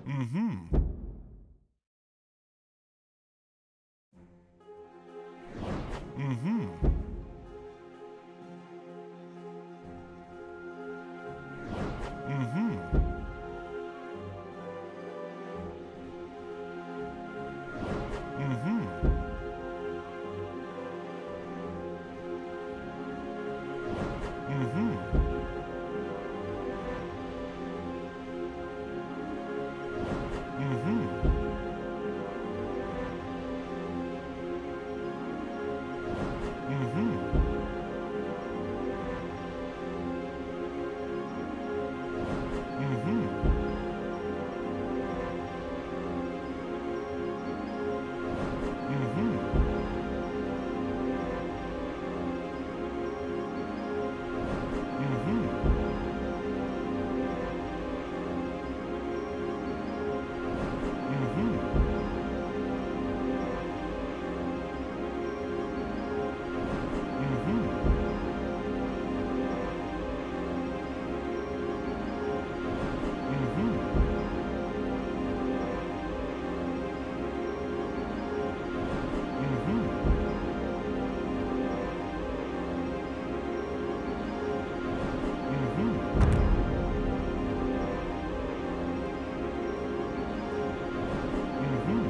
Mm-hmm. Mm-hmm. Mm-hmm. Mm-hmm. Mm-hmm. Mm-hmm. Mm-hmm. Mm-hmm. Mm-hmm. Mm-hmm. Mm-hmm. Mm-hmm. Mm-hmm. Mm-hmm. Mm-hmm. Mm-hmm.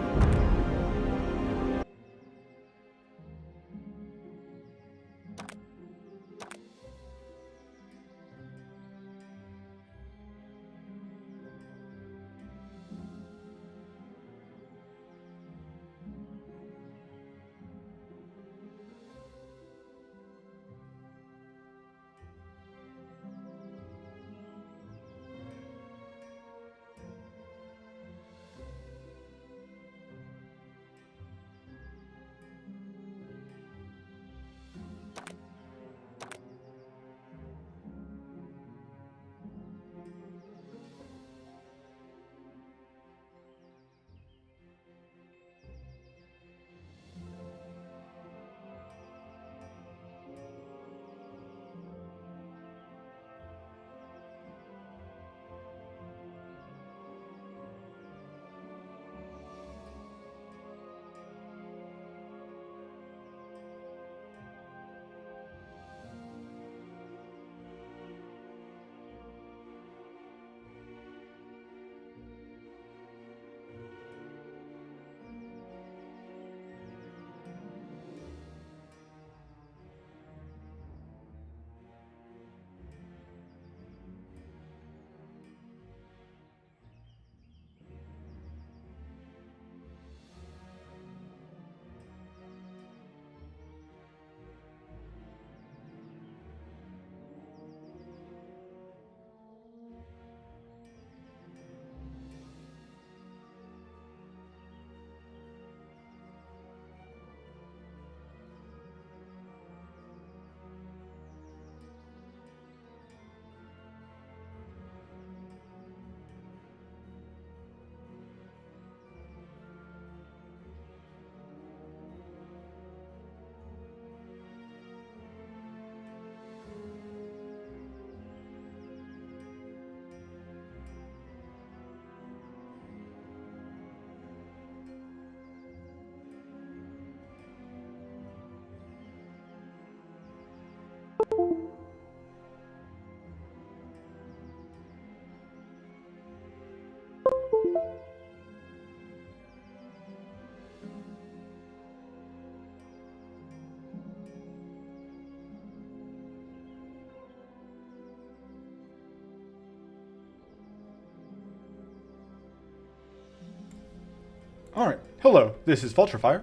All right. Hello, this is Vulturefire,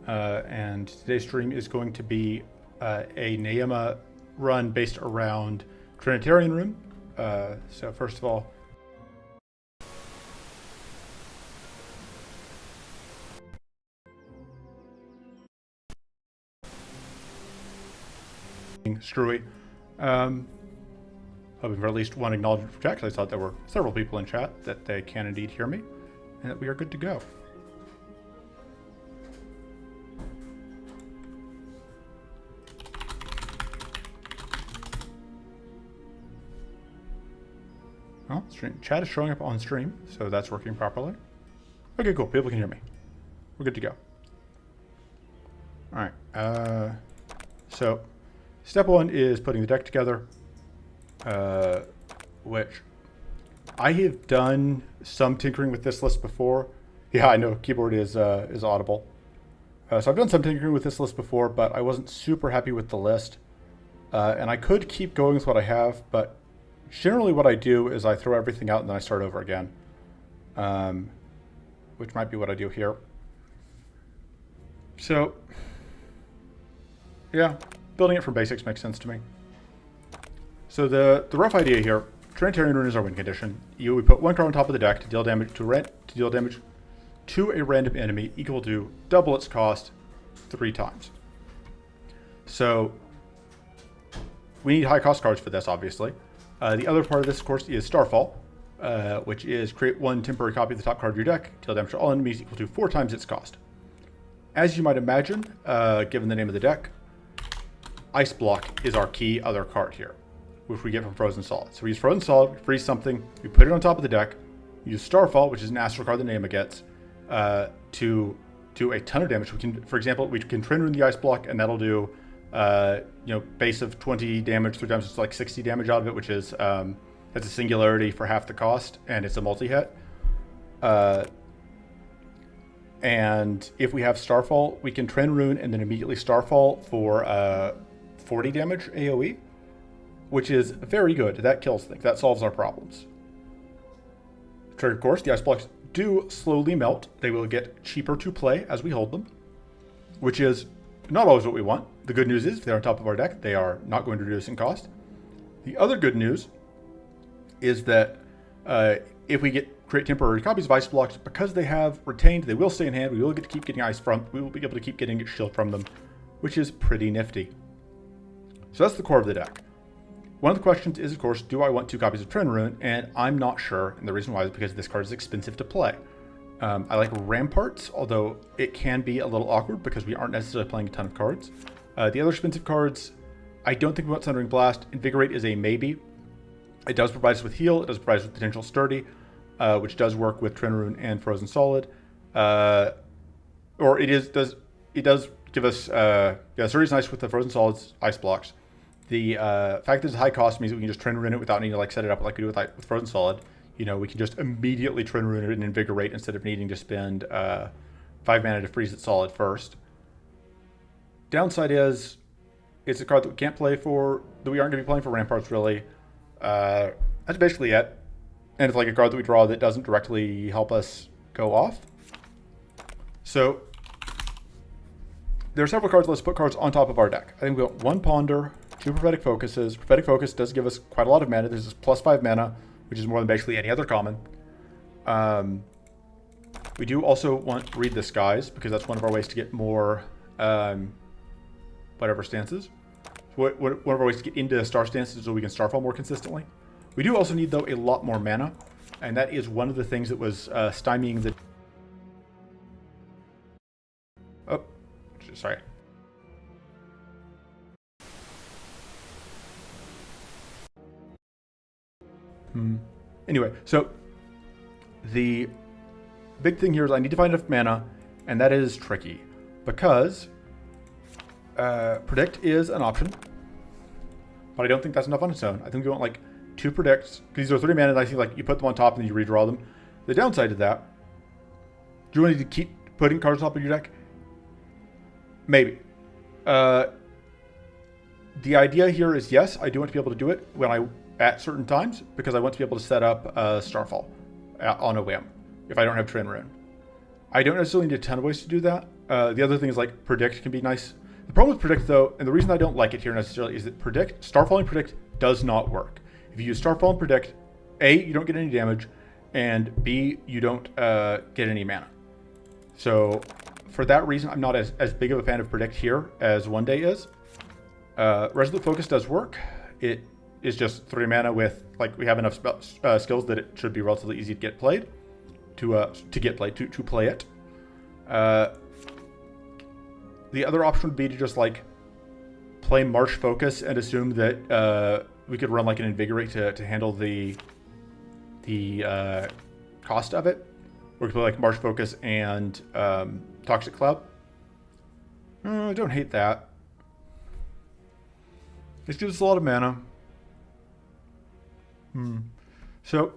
and today's stream is going to be a Nayema run based around Trinitarian Rune. So first of all, screwy. Hoping for at least one acknowledgement from chat, because I thought there were several people in chat that they can indeed hear me, and that we are good to go. Well, Chat is showing up on stream, so that's working properly. Okay, cool. People can hear me. We're good to go. All right. So step one is putting the deck together, which I have done some tinkering with this list before. Yeah, I know keyboard is audible. So I've done some tinkering with this list before, but I wasn't super happy with the list. And I could keep going with what I have, but generally what I do is I throw everything out and then I start over again. Which might be what I do here. So, yeah, building it from basics makes sense to me. So the rough idea here, Trinitarian Rune is our win condition. We put one card on top of the deck to deal damage to a random enemy equal to double its cost 3 times. So we need high cost cards for this, obviously. The other part of this, of course, is Starfall, which is create 1 temporary copy of the top card of your deck, deal damage to all enemies equal to 4 times its cost. As you might imagine, given the name of the deck, Ice Block is our key other card here, which we get from Frozen Solid. So we use Frozen Solid, we freeze something, we put it on top of the deck, we use Starfall, which is an astral card that Nayema gets, to do a ton of damage. We can, for example, we can Trinity Rune the Ice Block, and that'll do, base of 20 damage 3 times. It's like 60 damage out of it, which is that's a singularity for half the cost, and it's a multi-hit. And if we have Starfall, we can Trinity Rune and then immediately Starfall for 40 damage AoE, which is very good. That kills things. That solves our problems. Trigger, of course, the Ice Blocks do slowly melt. They will get cheaper to play as we hold them, which is not always what we want. The good news is if they're on top of our deck, they are not going to reduce in cost. The other good news is that if we create temporary copies of Ice Blocks, because they have retained, they will stay in hand. We will get to keep getting ice from. We will be able to keep getting shield from them, which is pretty nifty. So that's the core of the deck. One of the questions is, of course, do I want 2 copies of Trinity Rune? And I'm not sure. And the reason why is because this card is expensive to play. I like Ramparts, although it can be a little awkward because we aren't necessarily playing a ton of cards. The other expensive cards, I don't think we want Sundering Blast. Invigorate is a maybe. It does provide us with heal. It does provide us with potential sturdy, which does work with Trinity Rune and Frozen Solid. Or it does give us sturdy is nice with the Frozen Solids Ice Blocks. The fact that it's high cost means that we can just Trinity Rune it without needing to like set it up like we do with Frozen Solid. We can just immediately Trinity Rune it and Invigorate instead of needing to spend 5 mana to freeze it solid first. Downside is it's a card that we can't play for, that we aren't going to be playing for Ramparts really. That's basically it. And it's like a card that we draw that doesn't directly help us go off. So there are several cards. Let's put cards on top of our deck. I think we want 1 Ponder, 2 Prophetic Focuses. Prophetic Focus does give us quite a lot of mana. There's this +5 mana, which is more than basically any other common. We do also want Read the Skies, because that's one of our ways to get more whatever stances. One of our ways to get into star stances so we can Starfall more consistently. We do also need, though, a lot more mana, and that is one of the things that was stymieing the... Oh, sorry. Anyway, so the big thing here is I need to find enough mana, and that is tricky because Predict is an option, but I don't think that's enough on its own. I think we want like 2 Predicts, because these are 3 mana, and I think like you put them on top and then you redraw them. The downside to that, do you want to keep putting cards on top of your deck? Maybe. The idea here is yes, I do want to be able to do it at certain times, because I want to be able to set up Starfall on a whim if I don't have Trinity Rune. I don't necessarily need a ton of ways to do that. The other thing is like Predict can be nice. The problem with Predict though, and the reason I don't like it here necessarily, is that Starfall and Predict does not work. If you use Starfall and Predict, A, you don't get any damage, and B, you don't get any mana. So for that reason, I'm not as big of a fan of Predict here as One Day is. Resolute Focus does work. It is just 3 mana with, like, we have enough skills that it should be relatively easy to get played, to play it. The other option would be to just, like, play Marsh Focus and assume that we could run, like, an Invigorate to handle the the cost of it. We could play like Marsh Focus and Toxic Cloud. I don't hate that. This gives us a lot of mana. So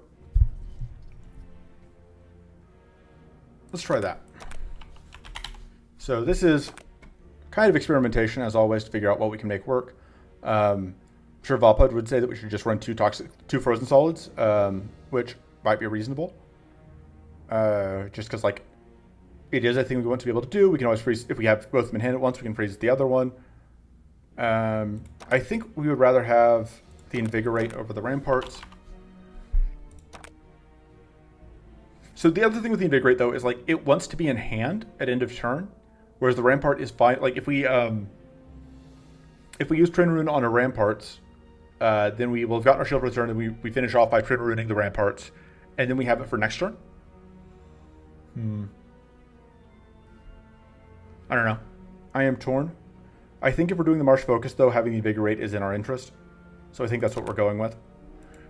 let's try that. So this is kind of experimentation, as always, to figure out what we can make work. I'm sure Valpod would say that we should just run two frozen solids, which might be reasonable. Just because, like, it is a thing we want to be able to do. We can always freeze, if we have both of them in hand at once, we can freeze the other one. I think we would rather have the Invigorate over the Ramparts. So the other thing with the Invigorate, though, is, like, it wants to be in hand at end of turn, whereas the Rampart is fine. Like, if we use Trin Rune on our Ramparts, then we will have gotten our shield return, and we finish off by Trin Runing the Ramparts, and then we have it for next turn. I don't know. I am torn. I think if we're doing the Marsh Focus, though, having the Invigorate is in our interest. So I think that's what we're going with.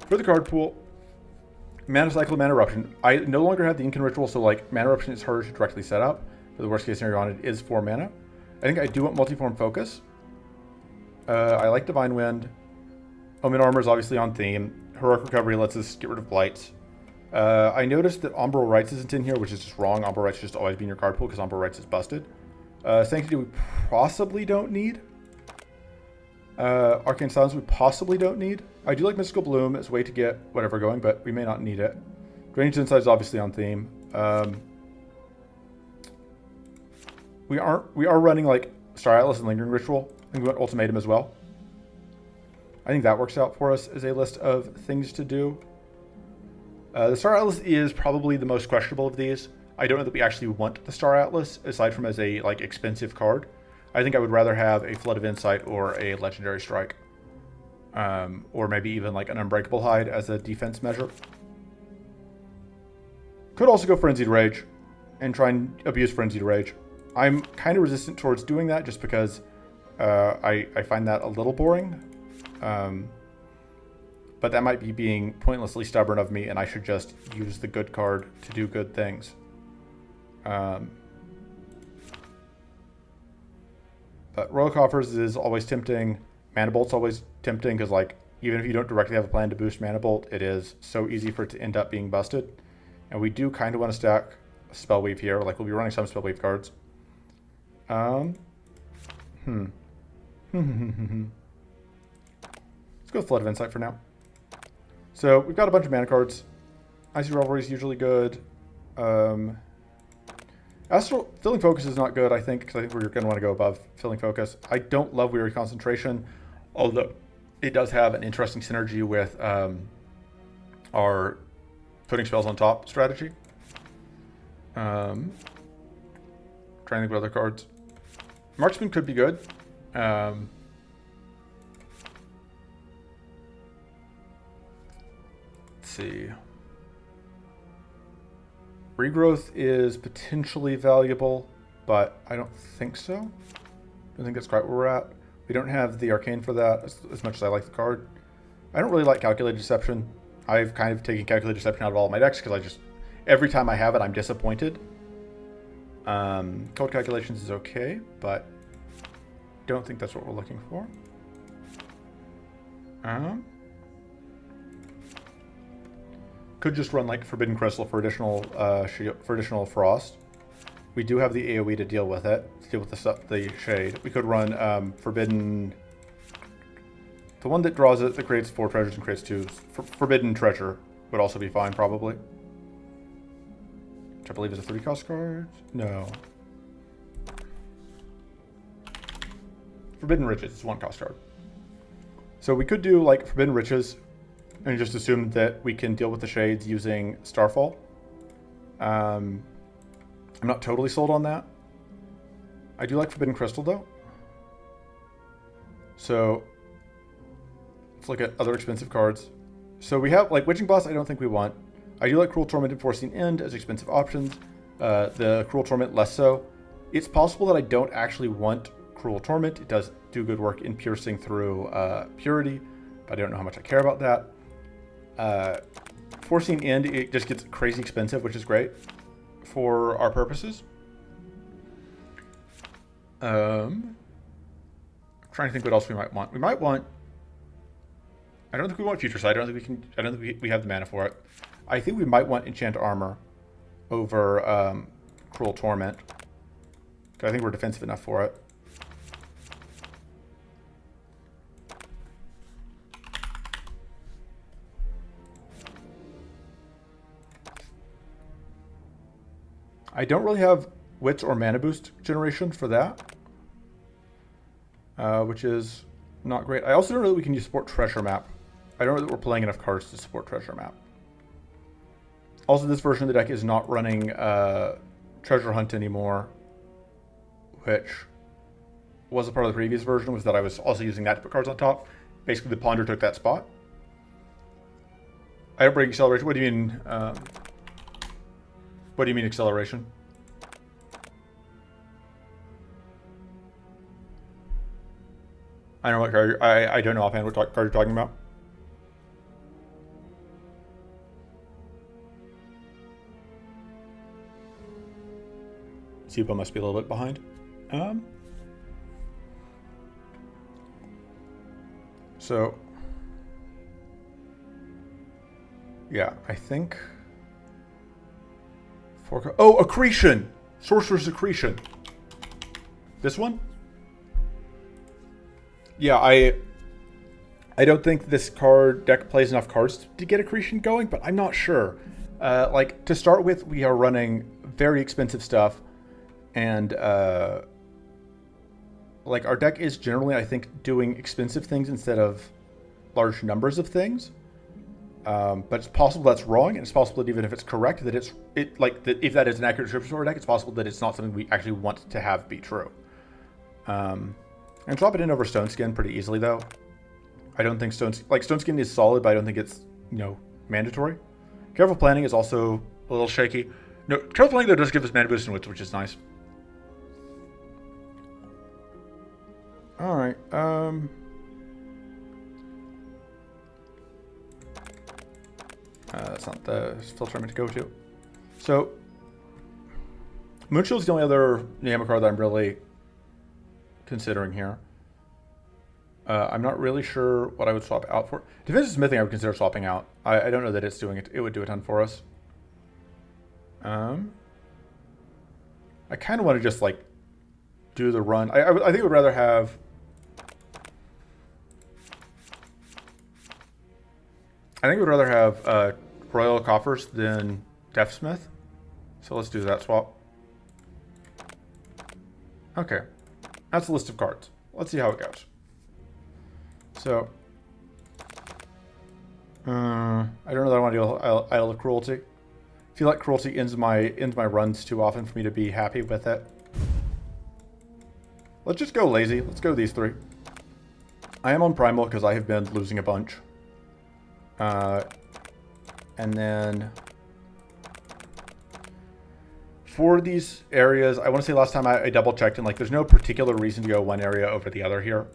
For the card pool, Mana Cycle, Mana Eruption. I no longer have the Incan Ritual, so like Mana Eruption is harder to directly set up. But the worst case scenario on it is 4 mana. I think I do want Multiform Focus. I like Divine Wind. Omen Armor is obviously on theme. Heroic Recovery lets us get rid of Blights. I noticed that Umbral Rights isn't in here, which is just wrong. Umbral Rights should just always be in your card pool because Umbral Rights is busted. Sanctity we possibly don't need. Arcane Silence we possibly don't need. I do like Mystical Bloom as a way to get whatever going, but we may not need it. Drainage Insight is obviously on theme. We are running like Star Atlas and Lingering Ritual. I think we want Ultimatum as well. I think that works out for us as a list of things to do. The Star Atlas is probably the most questionable of these. I don't know that we actually want the Star Atlas, aside from as a like expensive card. I think I would rather have a Flood of Insight or a Legendary Strike. Or maybe even like an Unbreakable Hide as a defense measure. Could also go Frenzied Rage and try and abuse Frenzied Rage. I'm kind of resistant towards doing that just because I find that a little boring. But that might be being pointlessly stubborn of me, and I should just use the good card to do good things. But Royal Coffers is always tempting. Mana Bolt's always tempting because, like, even if you don't directly have a plan to boost Mana Bolt, it is so easy for it to end up being busted. And we do kind of want to stack Spellweave here. Like, we'll be running some Spellweave cards. Let's go with Flood of Insight for now. So we've got a bunch of mana cards. Icy Revelry is usually good. Astral Filling Focus is not good, I think, because I think we're going to want to go above Filling Focus. I don't love Weary Concentration, although it does have an interesting synergy with our putting spells on top strategy. Trying to think of other cards. Marksman could be good. Let's see. Regrowth is potentially valuable, but I don't think so. I don't think that's quite where we're at. We don't have the Arcane for that, as much as I like the card. I don't really like Calculated Deception. I've kind of taken Calculated Deception out of all of my decks because I just, every time I have it, I'm disappointed. Cold Calculations is okay, but don't think that's what we're looking for. Could just run like Forbidden Crystal for additional frost. We do have the AoE to deal with it, to deal with the shade. We could run Forbidden, the one that draws it, that creates 4 treasures and creates 2. Forbidden Treasure would also be fine, probably. Which I believe is a 3-cost card. No. Forbidden Riches is 1-cost card. So we could do like Forbidden Riches and just assume that we can deal with the shades using Starfall. I'm not totally sold on that. I do like Forbidden Crystal though. So let's look at other expensive cards. So we have like Witching Blast I don't think we want. I do like Cruel Torment and Unforeseen End as expensive options. The Cruel Torment less so. It's possible that I don't actually want Cruel Torment. It does do good work in piercing through Purity, but I don't know how much I care about that. Unforeseen end, it just gets crazy expensive, which is great for our purposes. I'm trying to think what else we might want. We might want. I don't think we want Future Sight. I don't think we can. I don't think we have the mana for it. I think we might want Enchant Armor over Cruel Torment. I think we're defensive enough for it. I don't really have Wits or Mana Boost generation for that, which is not great. I also don't know that we can use support Treasure Map. I don't know that we're playing enough cards to support Treasure Map. Also, this version of the deck is not running Treasure Hunt anymore, which was a part of the previous version, was that I was also using that to put cards on top. Basically, the Ponder took that spot. I don't bring Acceleration. What do you mean? What do you mean acceleration? I don't know what card. I don't know offhand what card you're talking about. Sipa must be a little bit behind. So yeah, I think. Oh, Accretion! Sorcerer's Accretion. This one? Yeah, I don't think this card deck plays enough cards to get Accretion going, but I'm not sure. Like, to start with, we are running very expensive stuff, and like, our deck is generally, I think, doing expensive things instead of large numbers of things. But it's possible that's wrong, and it's possible that even if it's correct, that if that is an accurate description of our deck, it's possible that it's not something we actually want to have be true. And drop it in over Stone Skin pretty easily, though. I don't think Stone Skin is solid, but I don't think it's, mandatory. Careful Planning is also a little shaky. No, Careful Planning, though, does give us mana boost and wits, which is nice. All right. That's not the filter I'm meant to go to. So, Moonshield's the only other Nayema card that I'm really considering here. I'm not really sure what I would swap out for. Defensive Smithing I would consider swapping out. I don't know that it's doing it. It would do a ton for us. I kind of want to just, like, do the run. I think I would rather have... I think we'd rather have Royal Coffers than Deathsmith. So let's do that swap. Okay. That's a list of cards. Let's see how it goes. So, I don't know that I want to do Isle of Cruelty. I feel like Cruelty ends my runs too often for me to be happy with it. Let's just go lazy. Let's go these three. I am on Primal because I have been losing a bunch. And then for these areas, I want to say last time I double checked, and like there's no particular reason to go one area over the other here.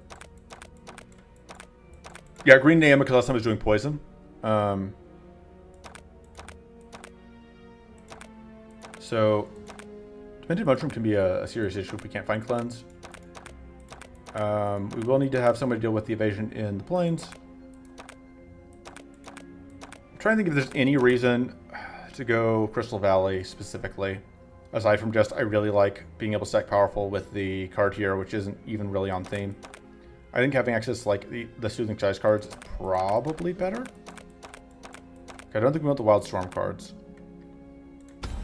Yeah, green Nayema because last time I was doing poison. So Demented Mushroom can be a serious issue if we can't find cleanse. We will need to have somebody deal with the evasion in the plains. I'm trying to think if there's any reason to go Crystal Valley specifically, aside from just I really like being able to stack powerful with the card here, which isn't even really on theme. I think having access to like the Soothing Skies cards is probably better. Okay, I don't think we want the Wildstorm cards.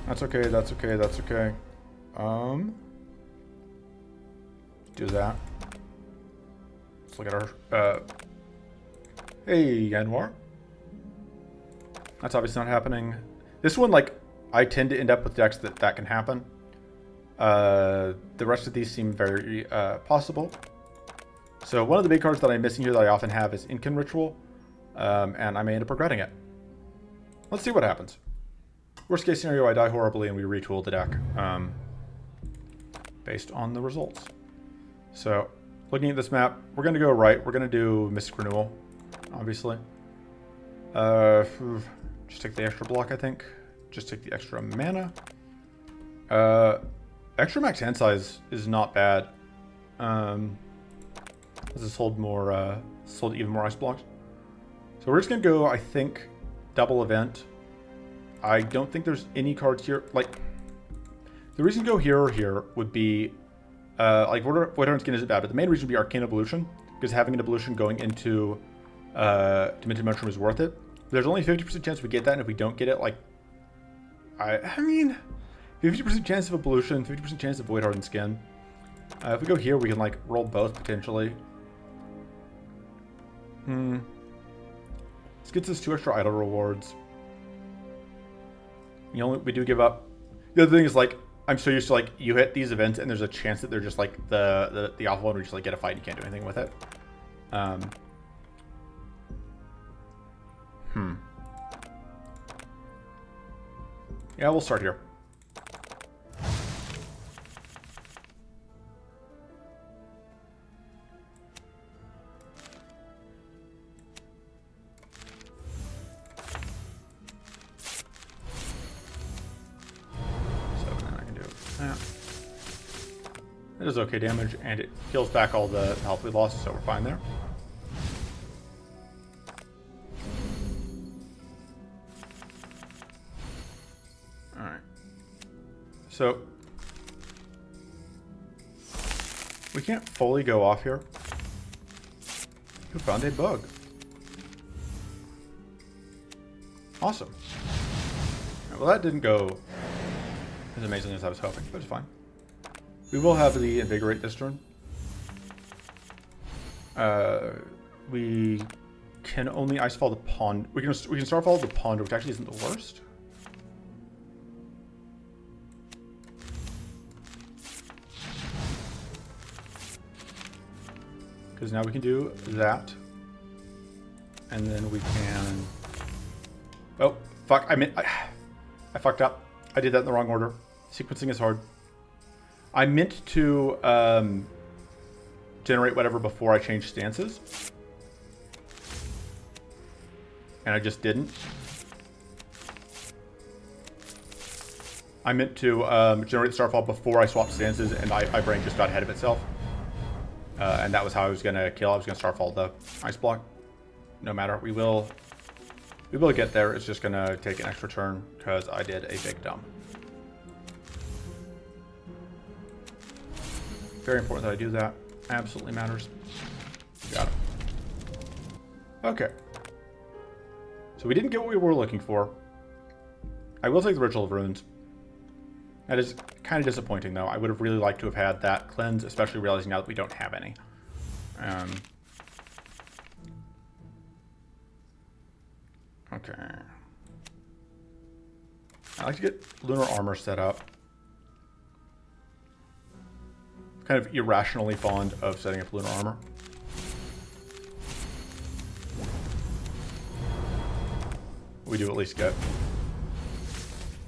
That's okay, that's okay, that's okay. Do that. Let's look at our hey, Yanwar. That's obviously not happening. This one, like, I tend to end up with decks that can happen. The rest of these seem very possible. So one of the big cards that I'm missing here that I often have is Incan Ritual, and I may end up regretting it. Let's see what happens. Worst case scenario, I die horribly and we retool the deck based on the results. So looking at this map, we're going to go right. We're going to do Mystic Renewal, obviously. Just take the extra block, I think. Just take the extra mana. Extra max hand size is not bad. Does this hold more, hold even more ice blocks? So we're just gonna go, I think, double event. I don't think there's any cards here. Like, the reason to go here or here would be, like, Voidhorn Skin isn't bad, but the main reason would be Arcane Evolution, because having an Evolution going into Demented Mushroom is worth it. There's only 50% chance we get that, and if we don't get it, like, I mean, 50% chance of Evolution, 50% chance of Voidhorn Skin. If we go here, we can, like, roll both, potentially. This gets us 2 extra idle rewards. We do give up. The other thing is, like, I'm so used to, like, you hit these events and there's a chance that they're just like the alpha one where you just like get a fight and you can't do anything with it. Yeah, we'll start here. It is okay damage, and it heals back all the health we lost, so we're fine there. Alright. So, we can't fully go off here. You found a bug. Awesome. Right, well, that didn't go as amazingly as I was hoping, but it's fine. We will have the Invigorate this turn. We can only Icefall the Pond. We can Starfall the Pond, which actually isn't the worst. Because now we can do that. And then we can... Oh, fuck. I fucked up. I did that in the wrong order. Sequencing is hard. I meant to generate whatever before I changed stances. And I just didn't. I meant to generate Starfall before I swapped stances, and my brain just got ahead of itself. And that was how I was going to kill. I was going to Starfall the Ice Block. No matter. We will get there. It's just going to take an extra turn because I did a big dump. Very important that I do that. Absolutely matters. Got it. Okay. So we didn't get what we were looking for. I will take the Ritual of Runes. That is kind of disappointing, though. I would have really liked to have had that cleanse, especially realizing now that we don't have any. Okay. I like to get Lunar Armor set up. Kind of irrationally fond of setting up Lunar Armor. We do at least get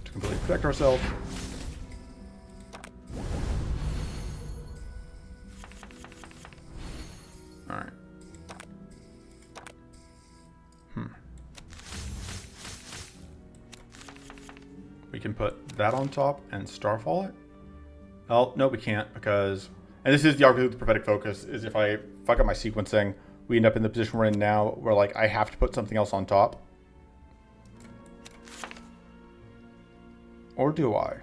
to completely protect ourselves. Alright. We can put that on top and Starfall it. Oh, no, we can't, because... And this is the argument with the Prophetic Focus, is if I fuck up my sequencing, we end up in the position we're in now, where, like, I have to put something else on top. Or do I?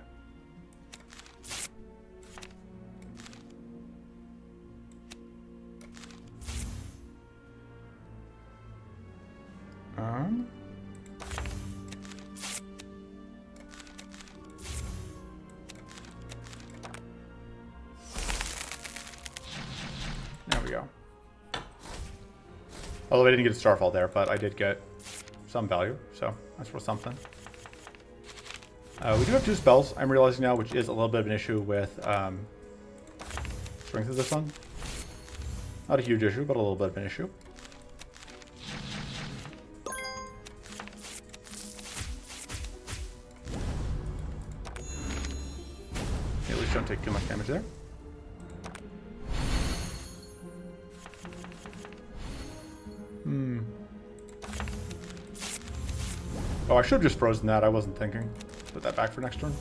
There we go. Although I didn't get a Starfall there, but I did get some value, so that's worth something. We do have 2 spells, I'm realizing now, which is a little bit of an issue with Strength of the Sun. Not a huge issue, but a little bit of an issue. At least don't take too much damage there. Oh, I should have just frozen that. I wasn't thinking. Put that back for next turn.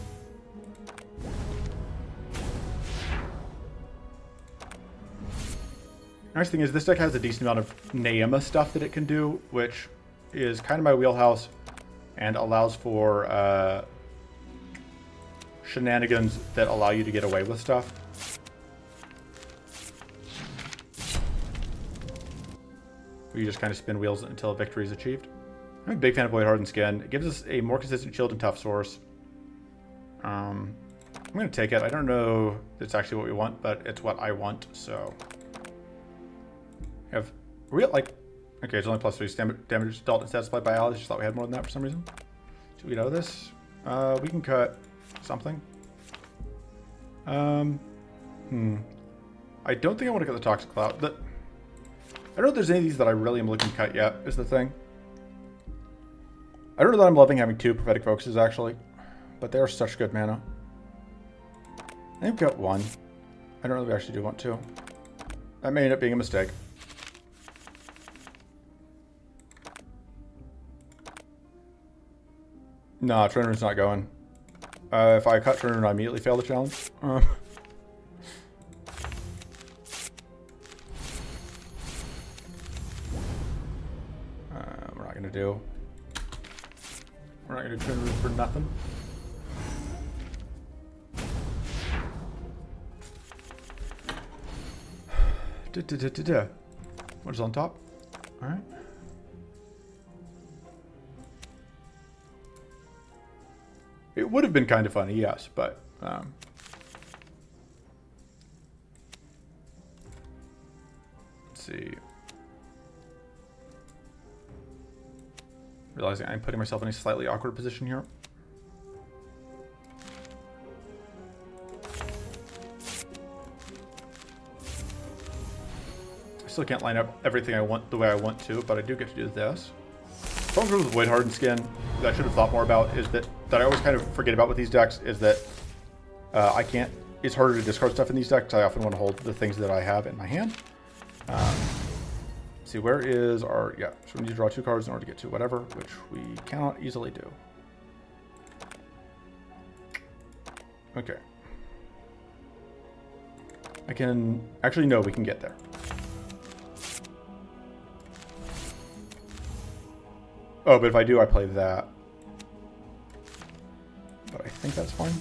Nice thing is this deck has a decent amount of Nayema stuff that it can do, which is kind of my wheelhouse and allows for shenanigans that allow you to get away with stuff. Where you just kind of spin wheels until a victory is achieved. I'm a big fan of Void Hardened Skin. It gives us a more consistent shield and tough source. I'm going to take it. I don't know if it's actually what we want, but it's what I want, so... Are we at like... Okay, it's only plus 3 damage dealt and satisfied by allies. Just thought we had more than that for some reason. Should we get out of this? We can cut something. I don't think I want to cut the Toxic Cloud. I don't know if there's any of these that I really am looking to cut yet, is the thing. I don't know that I'm loving having 2 Prophetic Focuses, actually. But they are such good mana. I think we've got 1. I don't know if we actually do want 2. That may end up being a mistake. Nah, Trinity Rune's not going. If I cut Trinity Rune, I immediately fail the challenge. We're not going to do... We're not going to do Trinity Rune for nothing. What is on top? Alright. It would have been kind of funny, yes, but... let's see. Realizing I'm putting myself in a slightly awkward position here. I still can't line up everything I want the way I want to, but I do get to do this. Problem with Void Hardened Skin that I should have thought more about is that I always kind of forget about with these decks is that I can't... It's harder to discard stuff in these decks. I often want to hold the things that I have in my hand. Let's see, where is our... Yeah, so we need to draw 2 cards in order to get to whatever, which we cannot easily do. Okay. I can... Actually, no, we can get there. Oh, but if I do, I play that. But I think that's fine.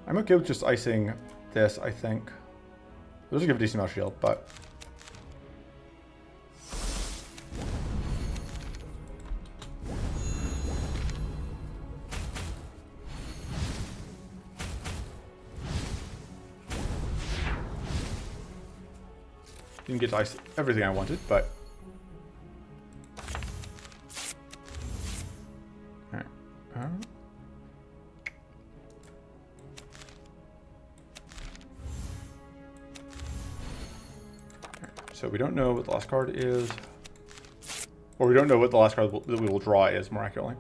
I'm okay with just icing this, I think. It doesn't give a decent amount of shield, but... Didn't get to ice everything I wanted, but... So we don't know what the last card is. Or we don't know what the last card that we will draw is, more accurately.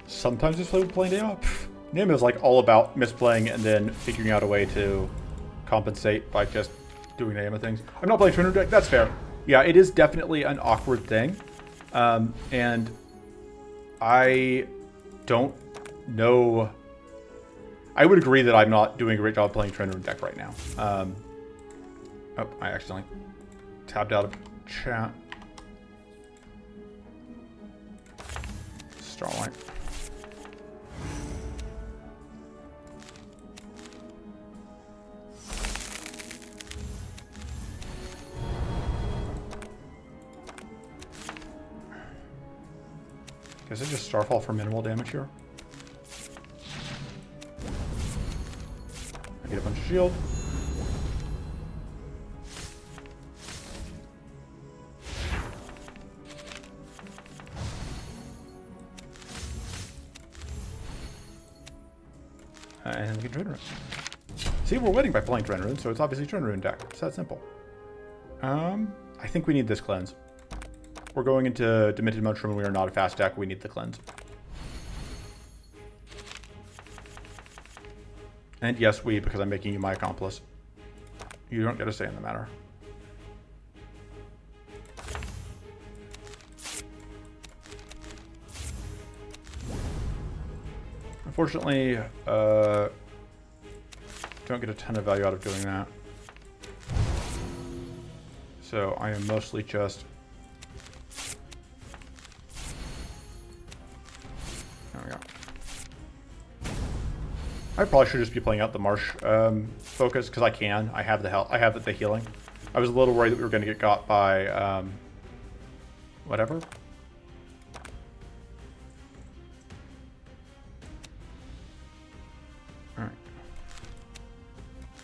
Sometimes it's playing Nayema. Nayema is like all about misplaying and then figuring out a way to compensate by just doing Nayema things. I'm not playing Trinitarian deck, that's fair. Yeah, it is definitely an awkward thing. And I don't know. I would agree that I'm not doing a great job playing Trinitarian deck right now. Oh, I accidentally tabbed out of chat. Starlight. Is it just Starfall for minimal damage here? I get a bunch of shield. And we can Trinity Rune. See, we're winning by playing Trinity Rune, so it's obviously Trinity Rune deck. It's that simple. I think we need this cleanse. We're going into Demented Mushroom and we are not a fast deck. We need the cleanse. And yes, we, because I'm making you my accomplice. You don't get a say in the matter. Unfortunately, don't get a ton of value out of doing that. So I am mostly just... There we go. I probably should just be playing out the marsh focus, because I can. I have the health. I have the healing. I was a little worried that we were going to get got by whatever. All right.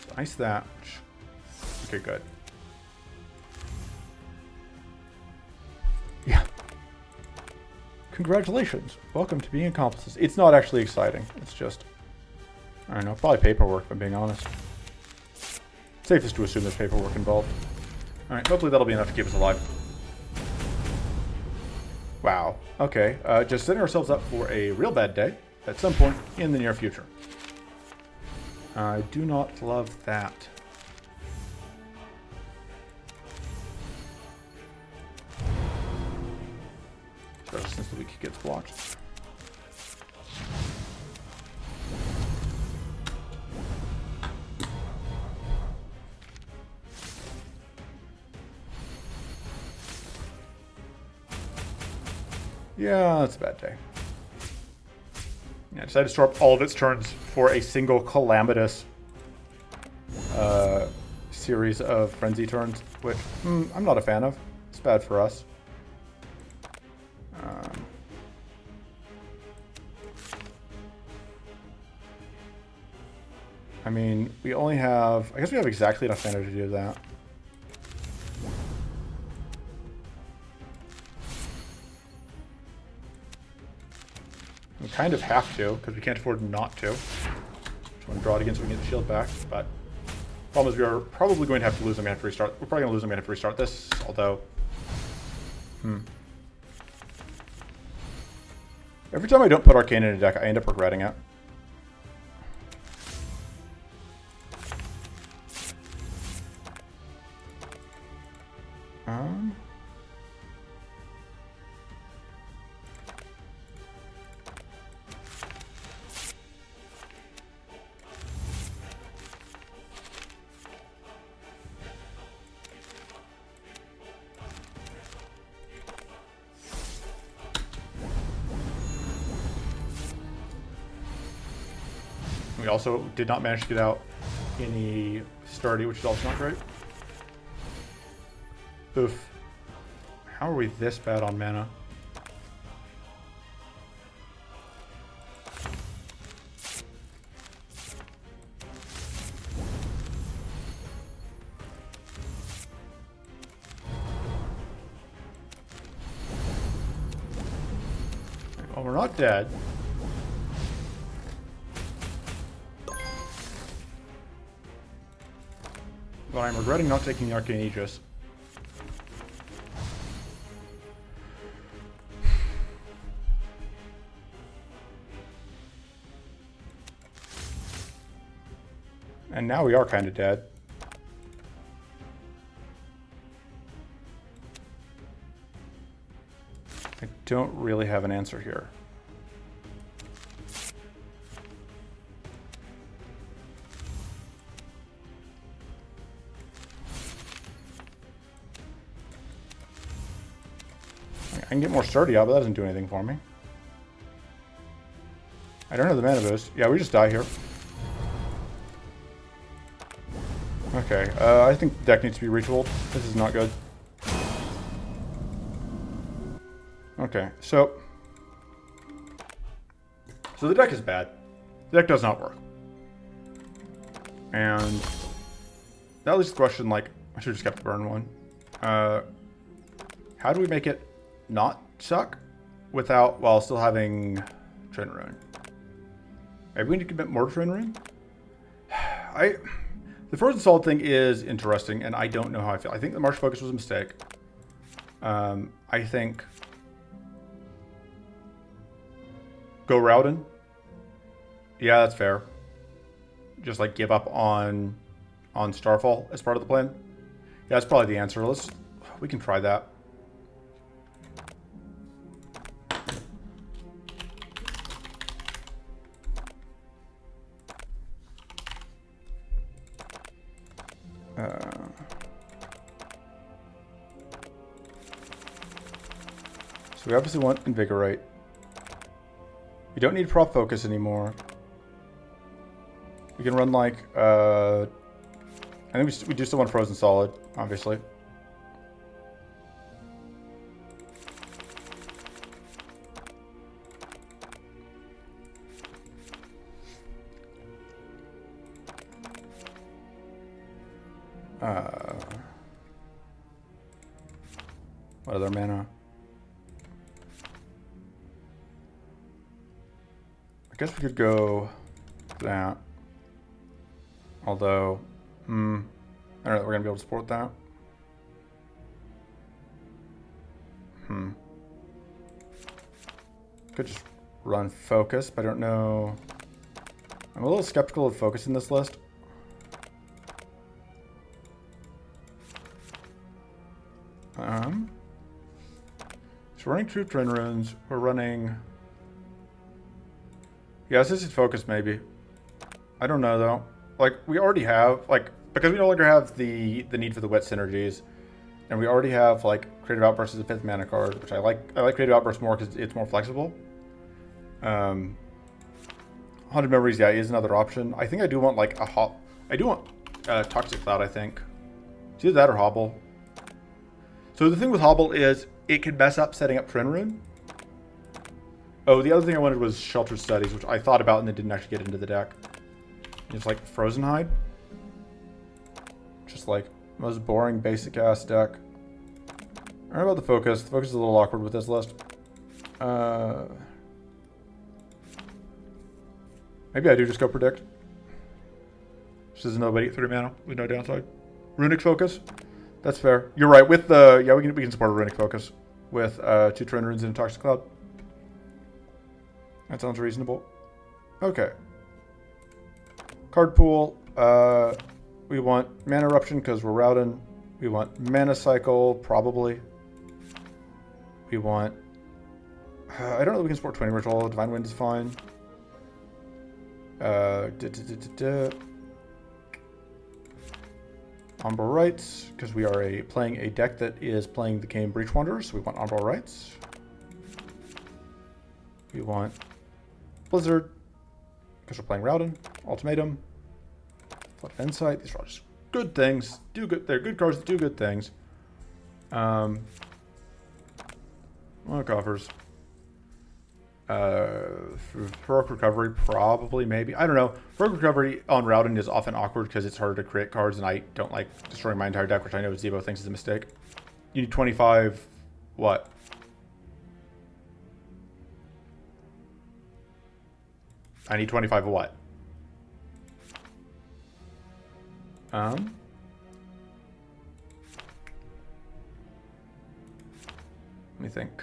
So ice that. Okay, good. Yeah. Congratulations. Welcome to being accomplices. It's not actually exciting. It's just, I don't know, probably paperwork, if I'm being honest. Safest to assume there's paperwork involved. Alright, hopefully that'll be enough to keep us alive. Wow. Okay, just setting ourselves up for a real bad day at some point in the near future. I do not love that. Especially since the week gets blocked. Yeah, that's a bad day. Yeah, I decided to store up all of its turns for a single calamitous series of frenzy turns, which I'm not a fan of. It's bad for us. I mean, we only have... I guess we have exactly enough mana to do that. We kind of have to, because we can't afford not to. Just want to draw it again so we can get the shield back, but... Problem is we are probably going to have to lose. I'm going to have to restart. We're probably going to lose. I'm going to have to restart this, although... Every time I don't put Arcane in a deck, I end up regretting it. We also did not manage to get out any sturdy, which is also not great. Oof. How are we this bad on mana? Well, we're not dead. But I'm regretting not taking the Arcane Aegis. And now we are kind of dead. I don't really have an answer here. I can get more sturdy out, but that doesn't do anything for me. I don't have the mana boost. Yeah, we just die here. Okay, I think the deck needs to be reachable. This is not good. Okay, so the deck is bad. The deck does not work. And that leaves the question, like, I should have just kept the burn one. How do we make it not suck without, while still having Trinity Rune? Maybe we need to commit more to Trinity Rune? The frozen solid thing is interesting, and I don't know how I feel. I think the Marsh focus was a mistake. I think go Raodan. Yeah, that's fair. just like give up on Starfall as part of the plan? Yeah, that's probably the answer. We can try that. So we obviously want Invigorate. We don't need Prop Focus anymore. We can run like, I think we do still want Frozen Solid, obviously. What other mana? I guess we could go that. Although, I don't know if we're gonna be able to support that. Could just run Focus, but I don't know. I'm a little skeptical of Focus in this list. So we're running Trinitarian Runes. We're running. Yeah, this is Focus maybe. I don't know though. Like we already have because we no longer have the need for the wet synergies, and we already have like Creative Outburst as a 5th mana card, which I like. I like Creative Outburst more because it's more flexible. Haunted Memories, yeah, is another option. I think I do want like I do want Toxic Cloud. I think it's either that or Hobble. So the thing with Hobble is it can mess up setting up Trin Rune. Oh, the other thing I wanted was Sheltered Studies, which I thought about and then didn't actually get into the deck. It's like Frozen Hide. Just like most boring basic ass deck. I don't know about the Focus. The Focus is a little awkward with this list. Maybe I do just go Predict. This is another way to get 3 mana with no downside. Runic Focus. That's fair. You're right. With the we can support a Runic Focus with 2 Trin Runes and a Toxic Cloud. That sounds reasonable. Okay. Card pool. We want Mana Eruption because we're Raodan. We want Mana Cycle, probably. We want... I don't know if we can support 20 Ritual. Divine Wind is fine. Umbral Rites, because we are playing a deck that is playing the game Breach Wanderers, so we want Umbral Rites. We want Blizzard, because we're playing Raodan. Ultimatum. Flood of Insight. These are all just good things. They're good cards that do good things. Well, coffers. Heroic Recovery, probably, maybe. I don't know. Heroic Recovery on Raodan is often awkward because it's harder to create cards, and I don't like destroying my entire deck, which I know Zebo thinks is a mistake. You need 25... what? I need 25 of what? Let me think.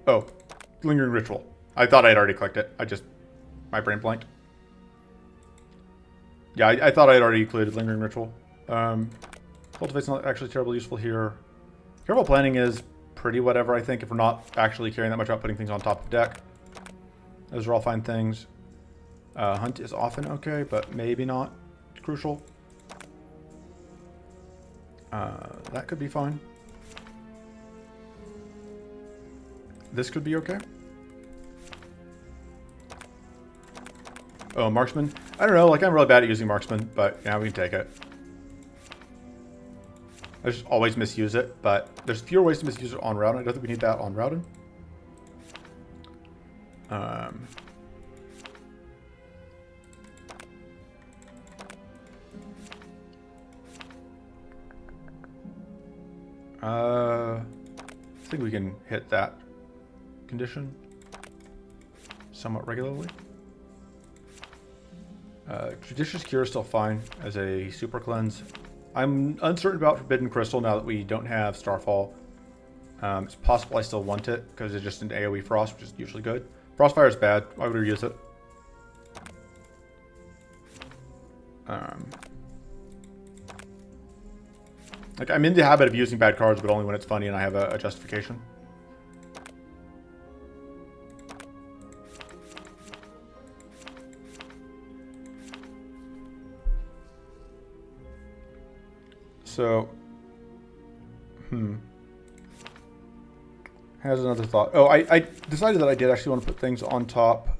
Oh, Lingering Ritual. I thought I'd already clicked it. My brain blanked. Yeah, I thought I'd already included Lingering Ritual. Cultivate's not actually terribly useful here. Careful Planning is pretty whatever, I think, if we're not actually caring that much about putting things on top of the deck. Those are all fine things. Hunt is often okay, but maybe not crucial. That could be fine. This could be okay. Oh, Marksman. I don't know, like I'm really bad at using Marksman, but yeah, we can take it. I just always misuse it, but there's fewer ways to misuse it on Raodan. I don't think we need that on Raodan. I think we can hit that condition somewhat regularly. Judicious Cure is still fine as a super cleanse. I'm uncertain about Forbidden Crystal now that we don't have Starfall. It's possible I still want it because it's just an AoE Frost, which is usually good. Frostfire is bad. Why would we use it? Like, I'm in the habit of using bad cards, but only when it's funny and I have a justification. So, has another thought. Oh, I decided that I did actually want to put things on top.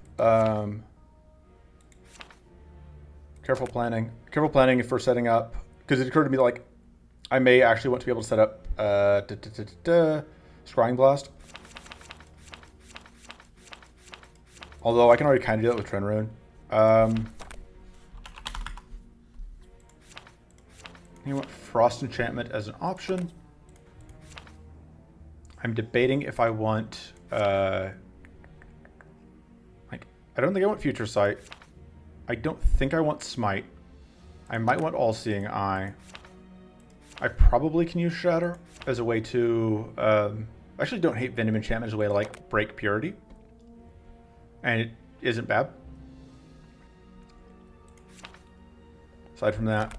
Careful planning for setting up, because it occurred to me that, like, I may actually want to be able to set up Scrying Blast. Although I can already kind of do that with Trinitarian Rune. You want Frost Enchantment as an option. I'm debating if I want, like, I don't think I want Future Sight. I don't think I want Smite. I might want All-Seeing Eye. I probably can use Shatter as a way to, I actually don't hate Venom Enchantment as a way to, like, break Purity. And it isn't bad. Aside from that,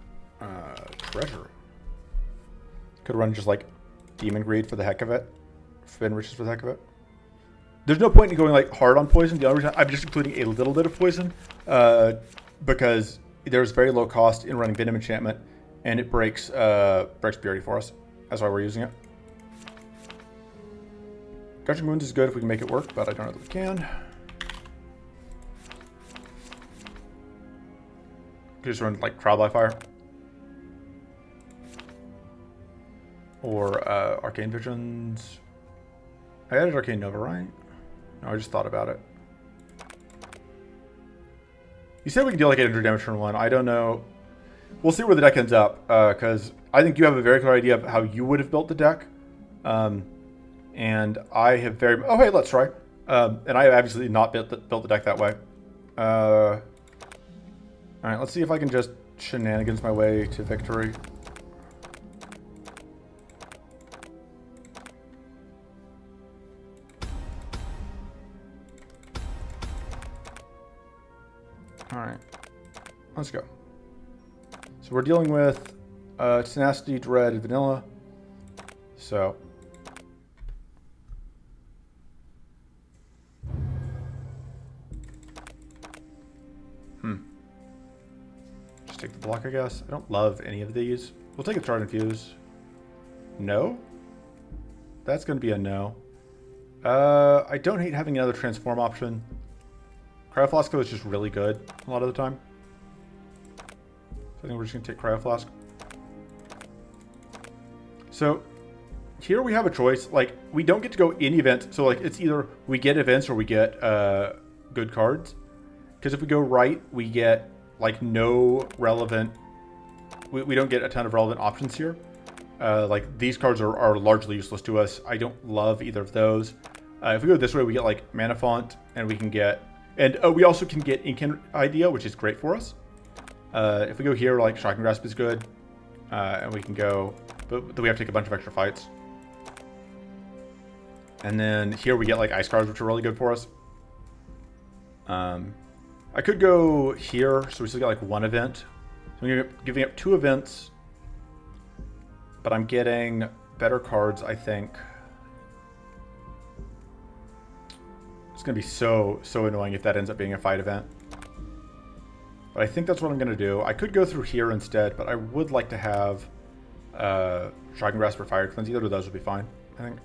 Treasure. Could run just, like, Demon Greed for the heck of it. Spin Riches for the heck of it. There's no point in going, like, hard on poison. The only reason I'm just including a little bit of poison, because there's very low cost in running Venom Enchantment, and it breaks Purity for us. That's why we're using it. Gushing Wounds is good if we can make it work, but I don't know that we can. Just run, like, Trial by Fire. Or Arcane Visions. I added Arcane Nova, right? No, I just thought about it. You said we can deal like 800 damage turn 1. I don't know. We'll see where the deck ends up, because I think you have a very clear idea of how you would have built the deck. And I have very... Oh, hey, let's try. And I have obviously not built the deck that way. Alright, let's see if I can just shenanigans my way to victory. Alright, let's go. So we're dealing with Tenacity, Dread, and Vanilla. So... Just take the block, I guess. I don't love any of these. We'll take a Charge and Fuse. No? That's going to be a no. I don't hate having another Transform option. Cryo Flask is just really good a lot of the time. So I think we're just going to take Cryo Flask. So here we have a choice. Like, we don't get to go in events. So, like, it's either we get events or we get good cards. Because if we go right, we get, like, no relevant... We don't get a ton of relevant options here. Like, these cards are largely useless to us. I don't love either of those. If we go this way, we get, like, Mana Font, and we can get... And we also can get Ink Idea, which is great for us. If we go here, like, Shocking Grasp is good. And we can go... But we have to take a bunch of extra fights. And then here we get, like, Ice cards, which are really good for us. I could go here, so we still get, like, one event. So I'm giving up 2 events. But I'm getting better cards, I think. It's going to be so annoying if that ends up being a fight event. But I think that's what I'm going to do. I could go through here instead, but I would like to have Shocking Grasp or Fire Cleanse. Either of those would be fine, I think.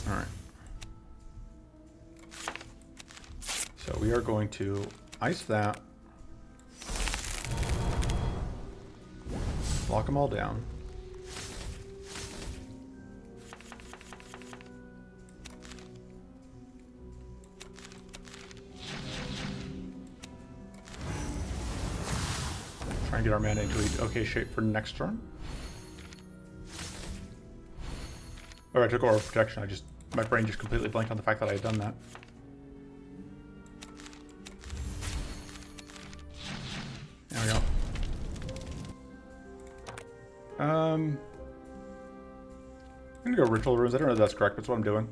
Alright. So we are going to ice that. Lock them all down. Try and get our mana into okay shape for next turn. Oh, I took Aura of Protection. My brain just completely blanked on the fact that I had done that. There we go. I'm gonna go Ritual Runes. I don't know if that's correct, but it's what I'm doing.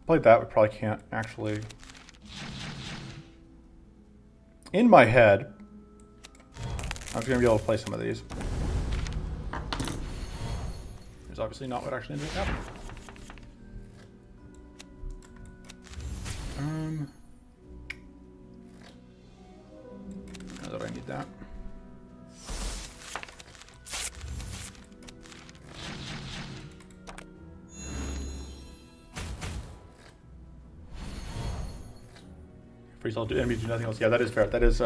Played that, we probably can't actually. In my head, I'm just going to be able to play some of these. It's obviously not what actually ended up happening. Not that I need that. Freeze all, do enemies do nothing else. Yeah, that is fair. That is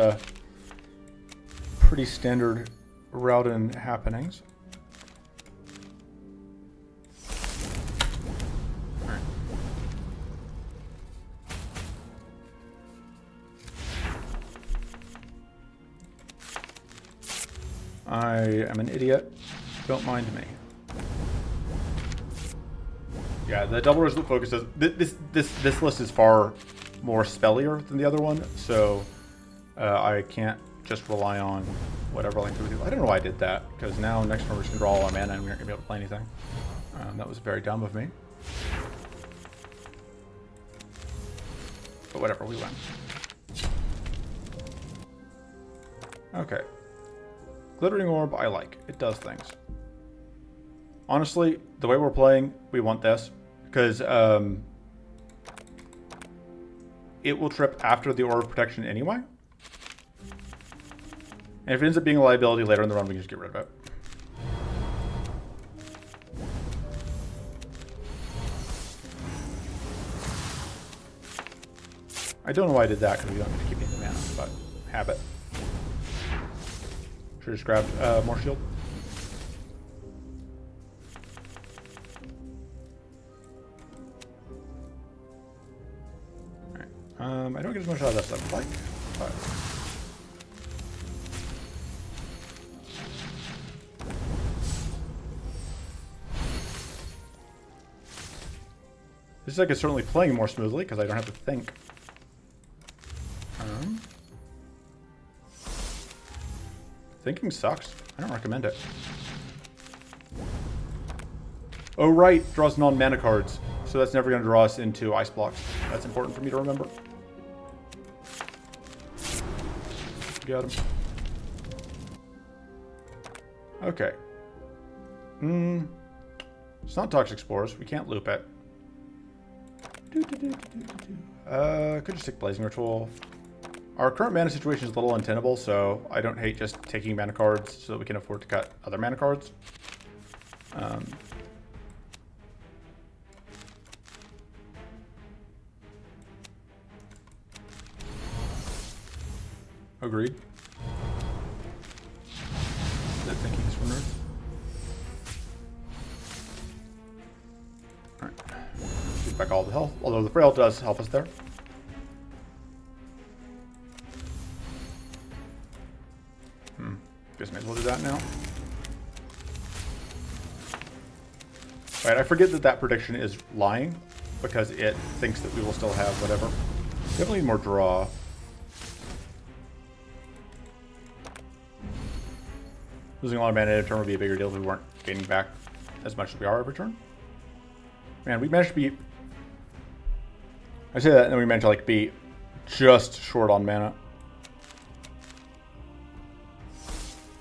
pretty standard Raodan happenings. Alright. I am an idiot. Don't mind me. Yeah, the double resolute focus does. This list is far more spellier than the other one, so I can't just rely on whatever length of the. I don't know why I did that, because now next turn we're just gonna draw all our mana and we aren't gonna be able to play anything. That was very dumb of me. But whatever, we win. Okay. Glittering Orb, I like. It does things. Honestly, the way we're playing, we want this, because it will trip after the Orb of Protection anyway. And if it ends up being a liability later in the run, we can just get rid of it. I don't know why I did that, because we don't get to keep any mana, but habit. Should have just grabbed more shield. I don't get as much out of that stuff, like, but. This deck is certainly playing more smoothly because I don't have to think. Thinking sucks. I don't recommend it. Oh right, draws non-mana cards. So that's never going to draw us into ice blocks. That's important for me to remember. Got him. Okay. It's not Toxic Spores. We can't loop it. Could just take Blazing Ritual. Our current mana situation is a little untenable, so I don't hate just taking mana cards so that we can afford to cut other mana cards. Agreed. That thinking is from Earth. Alright. Get back all the health, although the Frail does help us there. Guess may as well do that now. Alright, I forget that that prediction is lying because it thinks that we will still have whatever. Definitely more draw. Losing a lot of mana every turn would be a bigger deal if we weren't gaining back as much as we are every turn. Man, we managed to be... I say that and then we managed to like be just short on mana.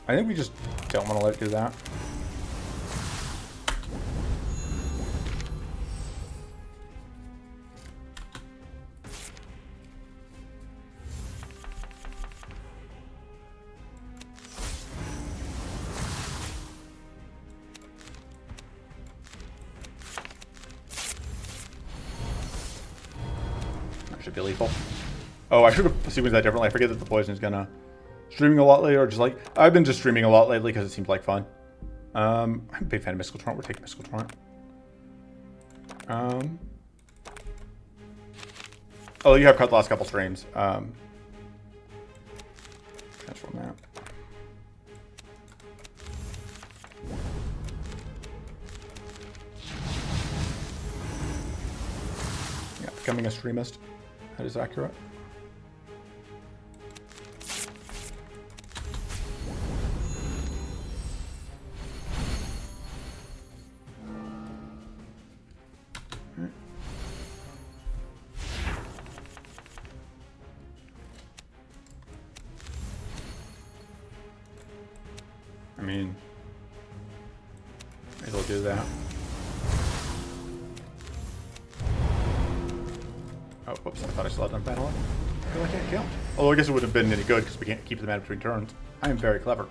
I think we just don't want to let it do that. That should be lethal. Oh, I should have sequenced that differently. I forget that the poison is gonna... Streaming a lot lately, or just like... I've been just streaming a lot lately because it seems like fun. I'm a big fan of Mystical Torrent. We're taking Mystical Torrent. Oh, you have cut the last couple streams. Transform that. Yeah, becoming a streamist. That is accurate. mean, may as well do that. Oh, whoops, I thought I still had enough mana left. I feel like I can't count. Although I guess it wouldn't have been any good because we can't keep the mana between turns. I am very clever.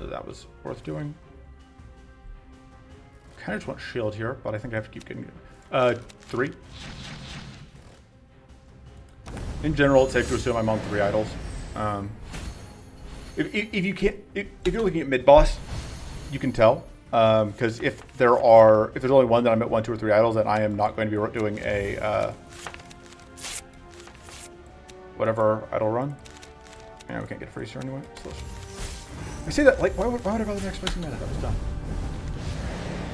That was worth doing. Kind of just want shield here, but I think I have to keep getting it. 3. In general, it's safe to assume I'm on 3 idols. If you're looking at mid boss, you can tell because if there's only one that I'm at 1, 2, or 3 idols, then I am not going to be doing a whatever idol run. Yeah, we can't get a freeze here anyway. So I say that, like, why would I bother next placing mana? That was dumb.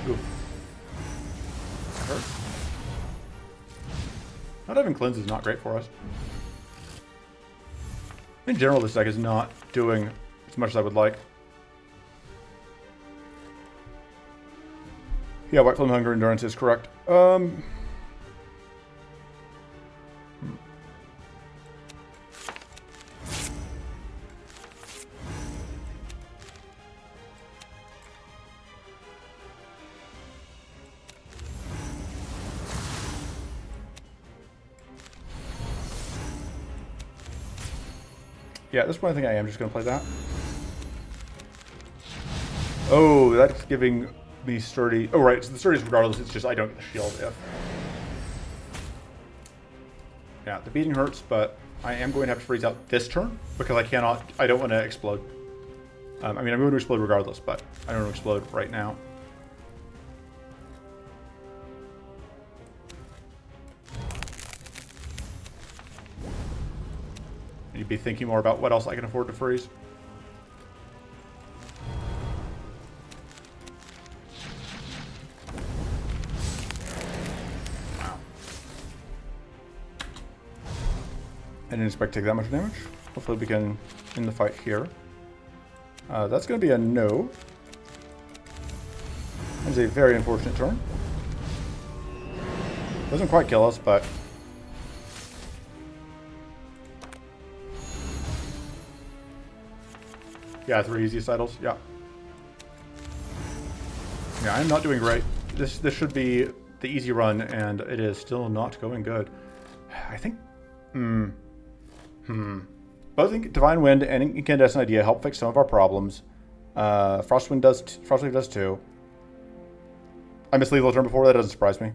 Ooh. That hurt. Not having cleanse is not great for us. In general, this deck is not doing as much as I would like. Yeah, White Flame Hunger Endurance is correct. Yeah, at this point I think I am just going to play that. Oh, that's giving me sturdy. Oh, right, so the sturdy is regardless, it's just I don't get the shield if. Yeah, the beating hurts, but I am going to have to freeze out this turn because I don't want to explode. I mean, I'm going to explode regardless, but I don't want to explode right now. You'd be thinking more about what else I can afford to freeze. Wow. I didn't expect to take that much damage. Hopefully we can end the fight here. That's going to be a no. That is a very unfortunate turn. Doesn't quite kill us, but... Yeah, 3 easiest idols. Yeah. Yeah, I'm not doing great. This should be the easy run, and it is still not going good. I think... Both Divine Wind and Incandescent Idea help fix some of our problems. Frostwind does too. I missed lethal turn before. That doesn't surprise me.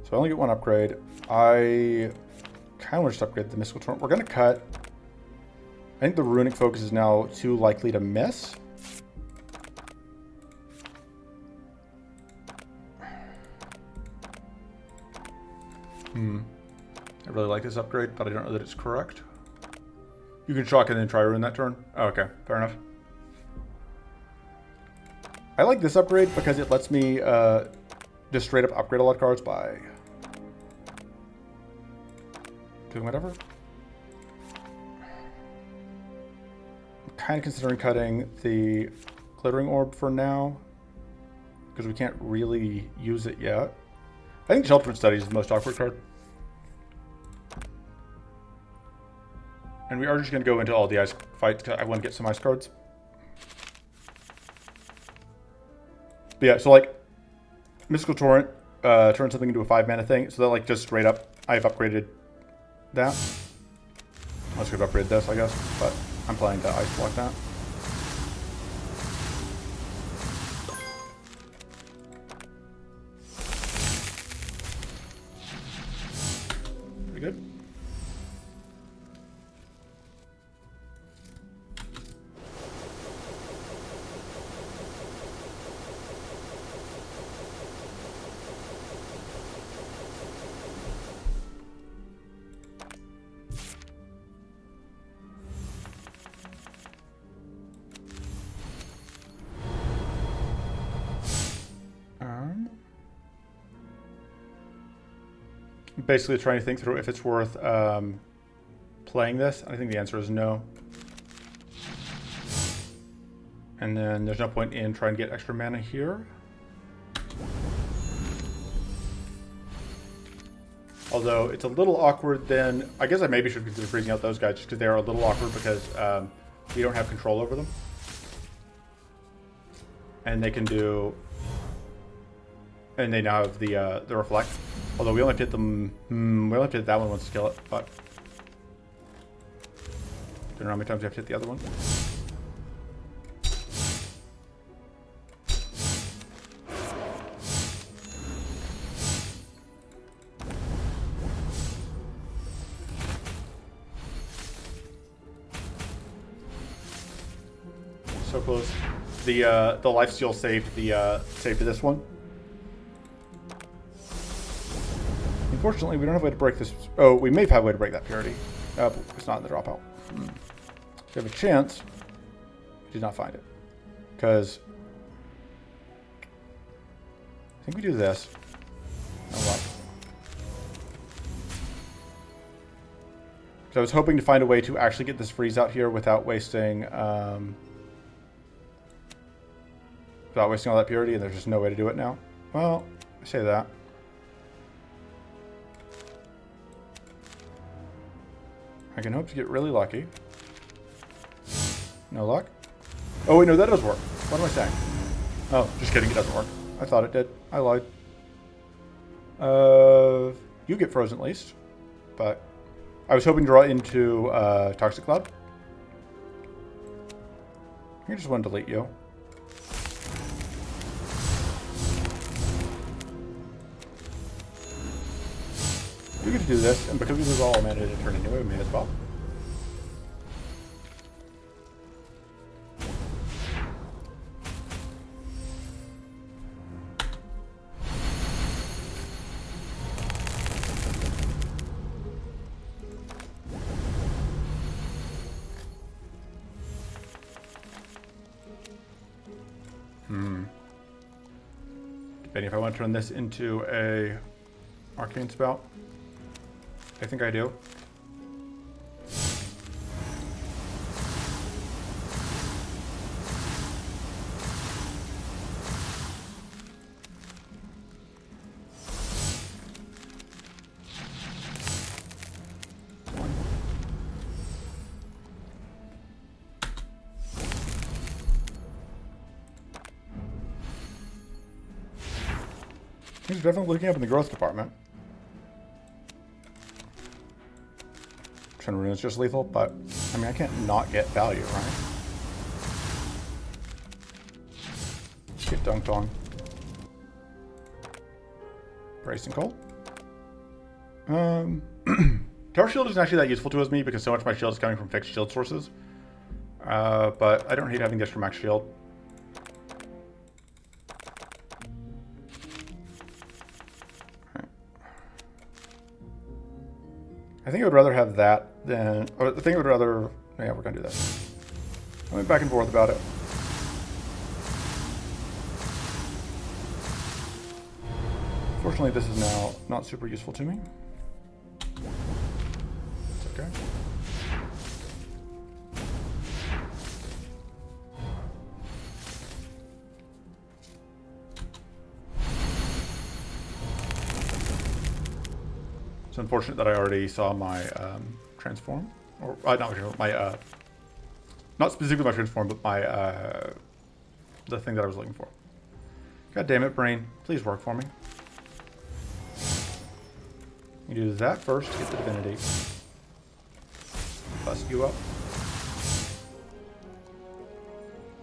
So I only get 1 upgrade. I kind of want to just upgrade the Mystical Torrent. We're going to cut. I think the Runic Focus is now too likely to miss. I really like this upgrade, but I don't know that it's correct. You can shock and then try Rune that turn. Oh, okay, fair enough. I like this upgrade because it lets me just straight up upgrade a lot of cards by doing whatever. I'm kind of considering cutting the Glittering Orb for now because we can't really use it yet. I think Shelter Studies is the most awkward card. And we are just going to go into all the ice fights because I want to get some ice cards. But yeah, so like Mystical Torrent turns something into a 5-mana thing. So that like just straight up, I've upgraded that. Let's go upgrade this, I guess. But I'm planning to ice block that. Pretty good. basically trying to think through if it's worth playing this. I think the answer is no. And then there's no point in trying to get extra mana here. Although it's a little awkward then. I guess I maybe should consider freezing out those guys just because they are a little awkward because we don't have control over them. And they can do... And they now have the reflect. Although we only hit them... we only have to hit that one once to kill it, but... Don't know how many times we have to hit the other one. So close. The lifesteal saved this one. Unfortunately, we don't have a way to break this. Oh, we may have a way to break that purity. But it's not in the dropout. We have a chance. We did not find it. Because I think we do this. No luck. So I was hoping to find a way to actually get this freeze out here without wasting all that purity, and there's just no way to do it now. Well, I say that. I can hope to get really lucky. No luck. Oh wait, no, that does work. What am I saying? Oh, just kidding, it doesn't work. I thought it did. I lied. You get frozen at least. But I was hoping to draw into Toxic Cloud. I just want to delete you. We get to do this, and because we lose all our mana to turn anyway, we may as well. Depending if I want to turn this into a arcane spout. I think I do. He's definitely looking up in the growth department. Trinity Rune is just lethal, but I mean, I can't not get value, right? Get dunked on. Bracing Cold. Tower Shield isn't actually that useful to me because so much of my shield is coming from fixed shield sources. But I don't hate having the extra max shield. I think I would rather have that than... Or I think I would rather... Yeah, we're going to do this. I went back and forth about it. Fortunately, this is now not super useful to me. It's okay. It's unfortunate that I already saw my transform, or not my not specifically my transform, but my the thing that I was looking for. God damn it, brain! Please work for me. You do that first to get the divinity. Bust you up.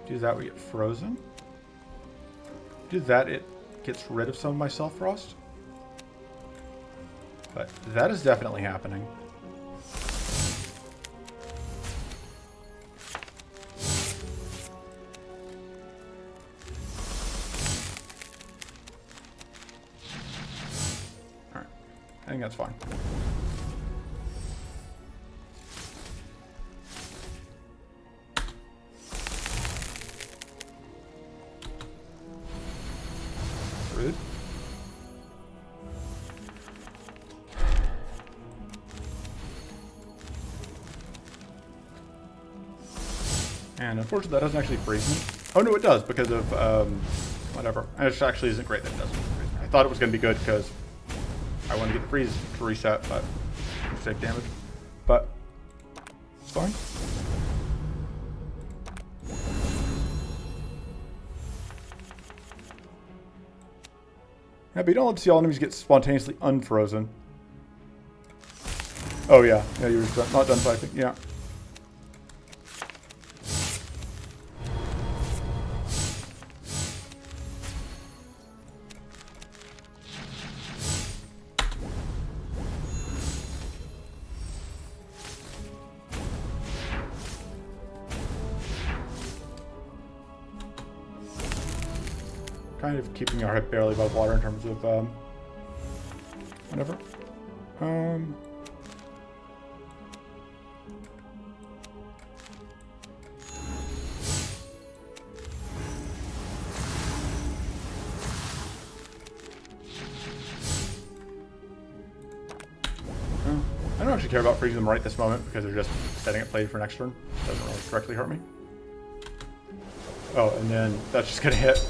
Do that, we get frozen. Do that, it gets rid of some of my self frost. But that is definitely happening. Alright, I think that's fine. Rude. And unfortunately, that doesn't actually freeze me. Oh no, it does because of whatever. And it actually isn't great that it doesn't freeze me. I thought it was going to be good because I wanted to get the freeze to reset, but take damage. But it's fine. Yeah, but you don't love to see all enemies get spontaneously unfrozen. Oh yeah, yeah, you were not done fighting. Yeah. Kind of keeping our head barely above water in terms of whatever. I don't actually care about freezing them right this moment because they're just setting up play for next turn. Doesn't really directly hurt me. Oh, and then that's just gonna hit.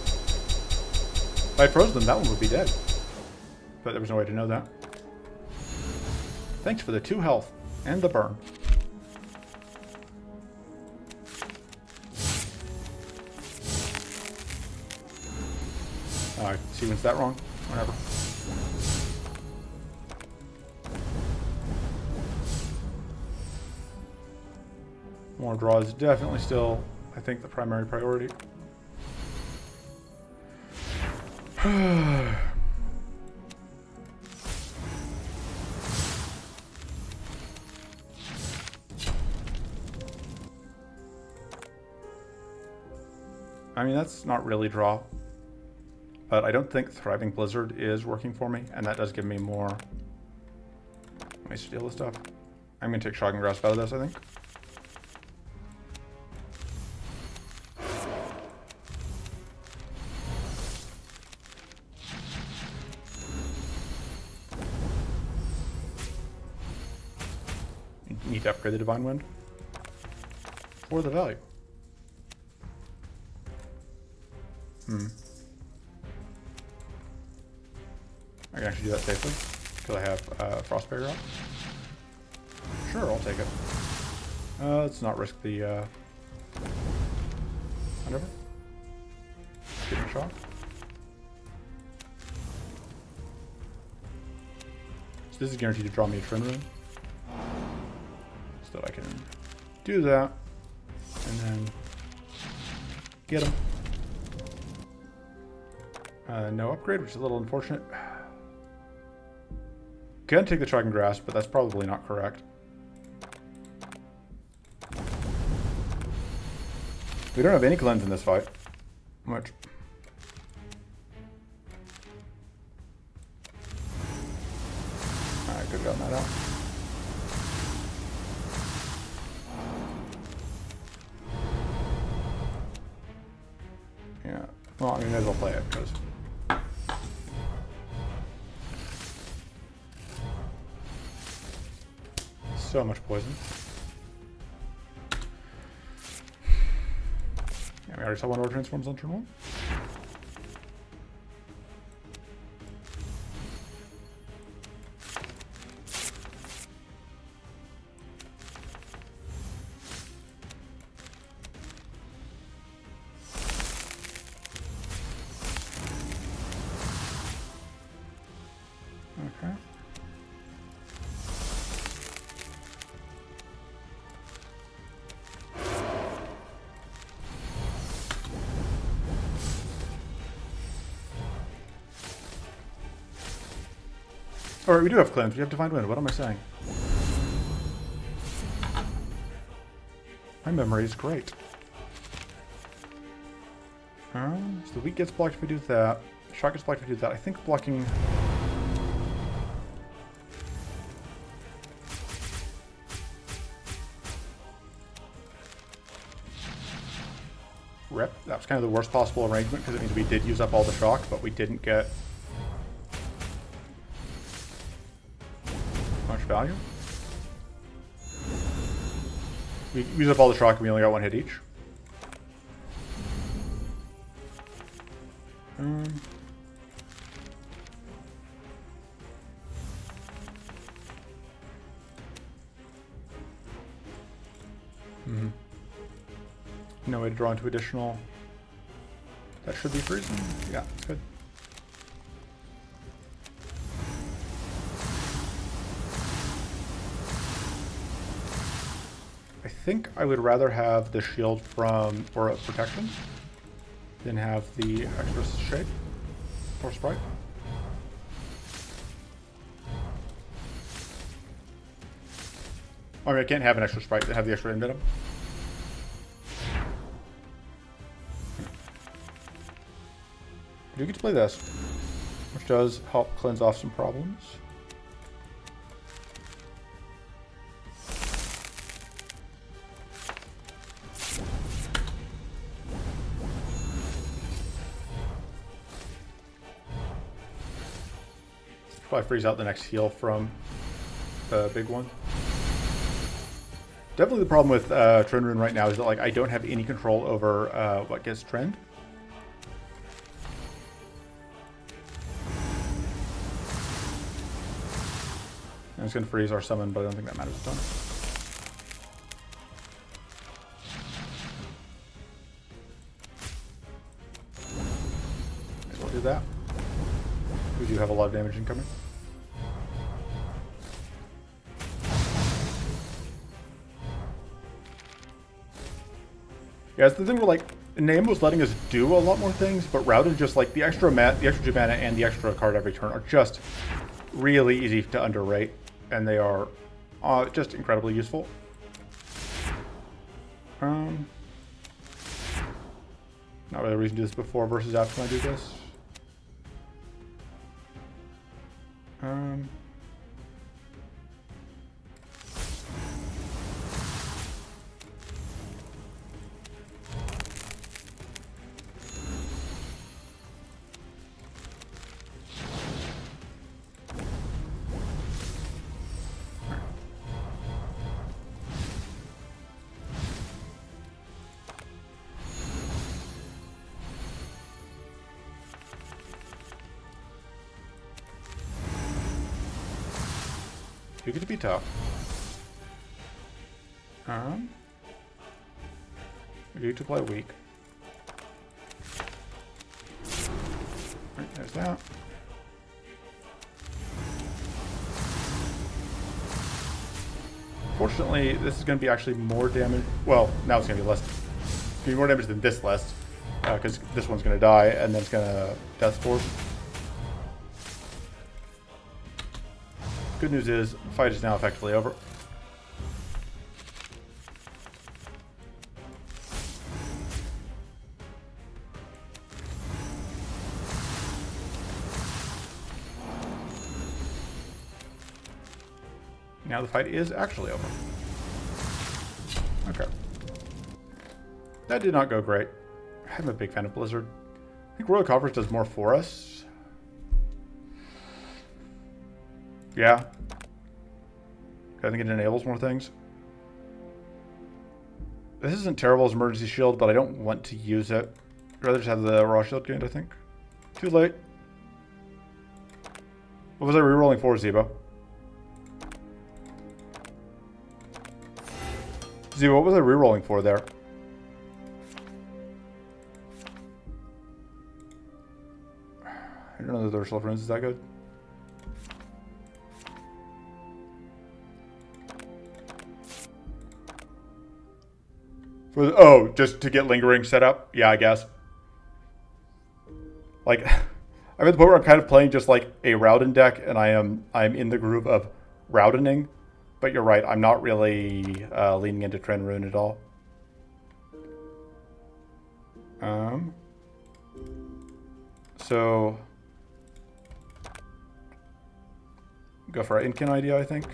If I froze them, that one would be dead. But there was no way to know that. Thanks for the 2 health and the burn. See when's that wrong? Whatever. More draw is definitely still, I think, the primary priority. I mean, that's not really draw, but I don't think Thriving Blizzard is working for me, and that does give me more. Let me steal this stuff. I'm going to take Shocking Grasp out of this, I think. Need to upgrade the Divine Wind for the value. I can actually do that safely because I have Frost Barrier up. Sure, I'll take it. Let's not risk the whatever. Give me a shot. So this is guaranteed to draw me a Trin Rune. So that I can do that and then get him. No upgrade, which is a little unfortunate. Can take the Shocking Grasp, but that's probably not correct. We don't have any cleanse in this fight. Which I could have gotten that out. Yeah. Well, I mean, may as well play it because so much poison. Yeah, we already saw one of our transforms on turn 1. Okay. Or we do have cleanse. We have Divine Wind. What am I saying? My memory is great. So the weak gets blocked if we do that. Shock gets blocked if we do that. I think blocking. Rip. That was kind of the worst possible arrangement because it means we did use up all the shock, but we didn't get much value. We used up all the shock and we only got 1 hit each. No way to draw into additional. That should be freezing. Yeah, it's good. I think I would rather have the shield from Aura of Protection than have the extra shape or sprite. I mean, I can't have an extra sprite that have the extra invenom. I do get to play this, which does help cleanse off some problems. Probably freeze out the next heal from the big one. Definitely the problem with Trinity Rune right now is that like I don't have any control over what gets trend. I'm just going to freeze our summon, but I don't think that matters a ton. Might as well do that. We do have a lot of damage incoming. Yeah, it's the thing where like Nayema was letting us do a lot more things, but Raodan just like the extra mana and the extra card every turn are just really easy to underrate, and they are just incredibly useful. Not really a reason to do this before versus after I do this. You get to be tough. You get to play weak. Right, there's that. Fortunately, this is going to be actually more damage. Well, now it's going to be less. It's going to be more damage than this list, because this one's going to die, and then it's going to Death Force. Good news is, the fight is now effectively over. Now the fight is actually over. Okay. That did not go great. I'm a big fan of Blizzard. I think Royal Conference does more for us. Yeah. I think it enables more things. This isn't terrible as emergency shield, but I don't want to use it. I'd rather just have the raw shield gained, I think. Too late. What was I rerolling for, Zebo? Zebo, what was I rerolling for there? I don't know that the Ursula Runes is that good. Oh, just to get lingering set up? Yeah, I guess. Like, I'm at the point where I'm kind of playing just like a Raodan deck, and I'm in the groove of Raodaning. But you're right, I'm not really leaning into Trinity Rune at all. So go for our Incan idea, I think.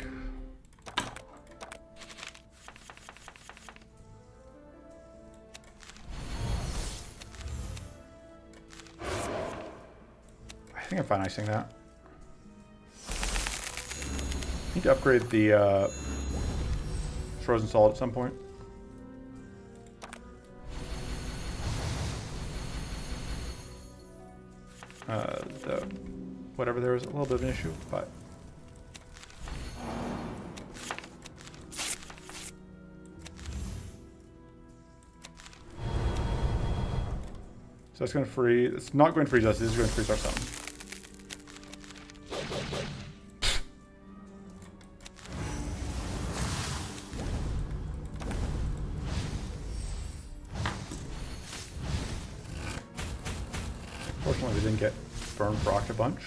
I think I'm fine icing that. Need to upgrade the Frozen Solid at some point. the whatever there is a little bit of an issue, but so it's going to freeze. It's not going to freeze us. This is going to freeze our summon. Fortunately, we didn't get burned procced a bunch.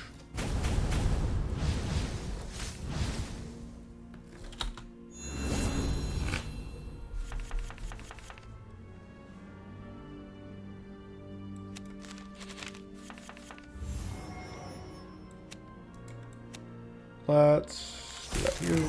Let's do that here.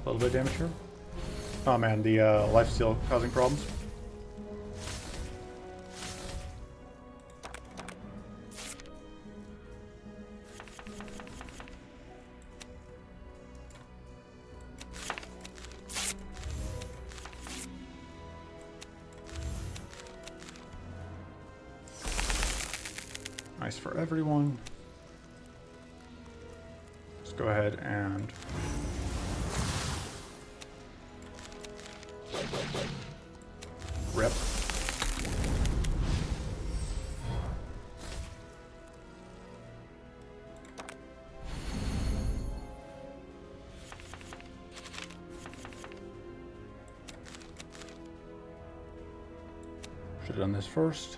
A little bit of damage here. Oh man, the life steal causing problems. Nice for everyone. Let's go ahead and rip. Should have done this first.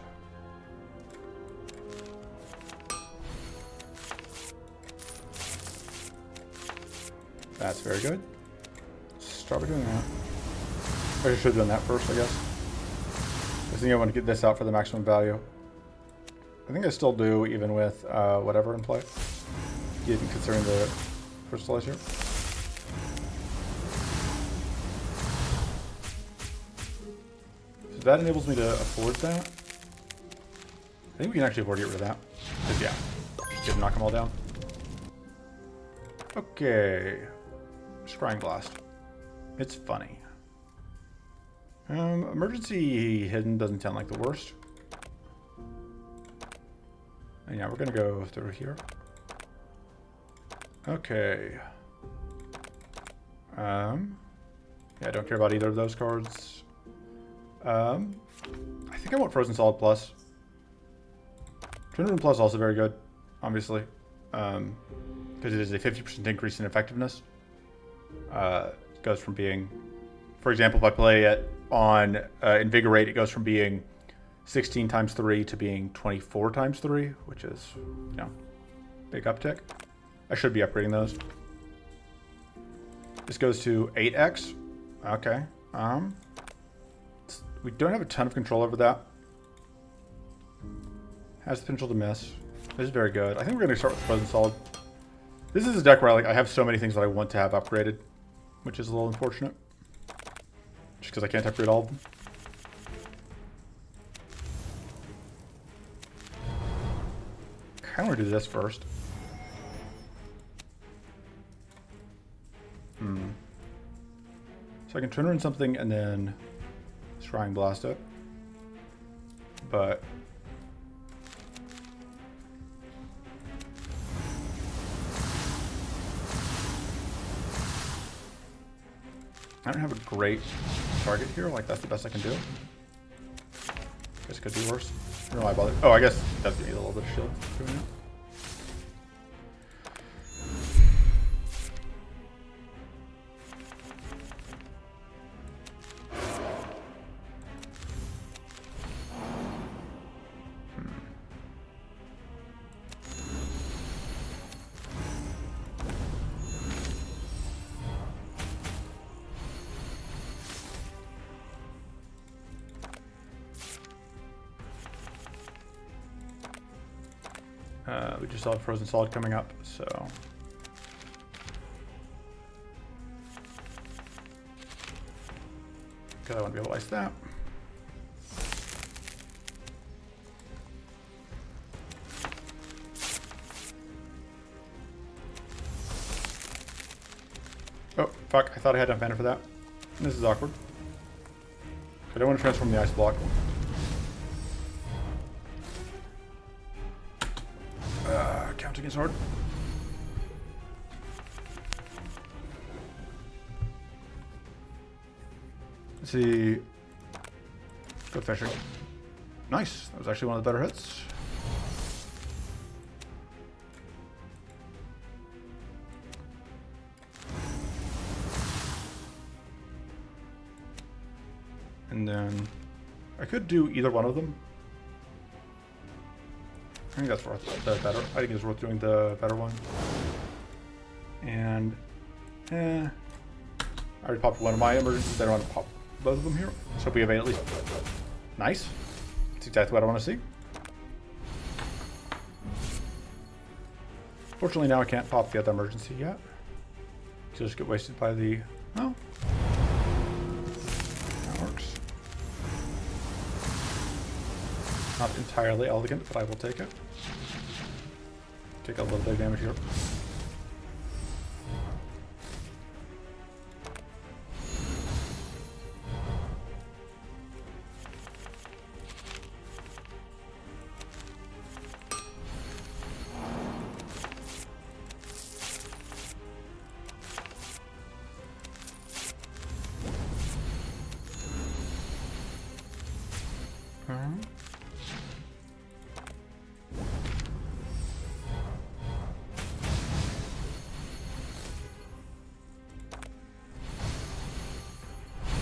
That's very good. Start by doing that. I should have done that first, I guess. I think I want to get this out for the maximum value. I think I still do, even with whatever in play, even considering the crystallize here. So that enables me to afford that. I think we can actually afford to get rid of that. Because yeah, just get knock them all down. Okay. Scrying Blast. It's funny. Emergency hidden doesn't sound like the worst. And yeah, we're gonna go through here. Okay. Yeah, I don't care about either of those cards. I think I want Frozen Solid Plus. Trinity Rune Plus also very good, obviously. Because it is a 50% increase in effectiveness. It goes from being, for example, if I play it on Invigorate, it goes from being 16 times 3 to being 24 times 3, which is, you know, big uptick. I should be upgrading those. This goes to 8x. Okay. We don't have a ton of control over that. Has the potential to miss. This is very good. I think we're going to start with Frozen Solid. This is a deck where I have so many things that I want to have upgraded, which is a little unfortunate. Just because I can't upgrade all of them. I kind of want to do this first. So I can turn in something and then Scrying Blast it. But I don't have a great target here. Like, that's the best I can do. Guess it could be worse. I don't know why I bothered. Oh, I guess it does give me a little bit of shield doing that. We just saw a frozen solid coming up, so. Okay, I want to be able to ice that. Oh, fuck. I thought I had enough mana for that. This is awkward. I don't want to transform the ice block. Counting is hard. Let's see. Go fishing. Nice. That was actually one of the better hits. And then I could do either one of them. I think that's worth the better. I think it's worth doing the better one. And I already popped one of my emergencies. I don't want to pop both of them here. So we have at least. Nice. That's exactly what I want to see. Fortunately, now I can't pop the other emergency yet. So just get wasted by the. Oh. That works. Not entirely elegant, but I will take it. Take a little bit of damage here.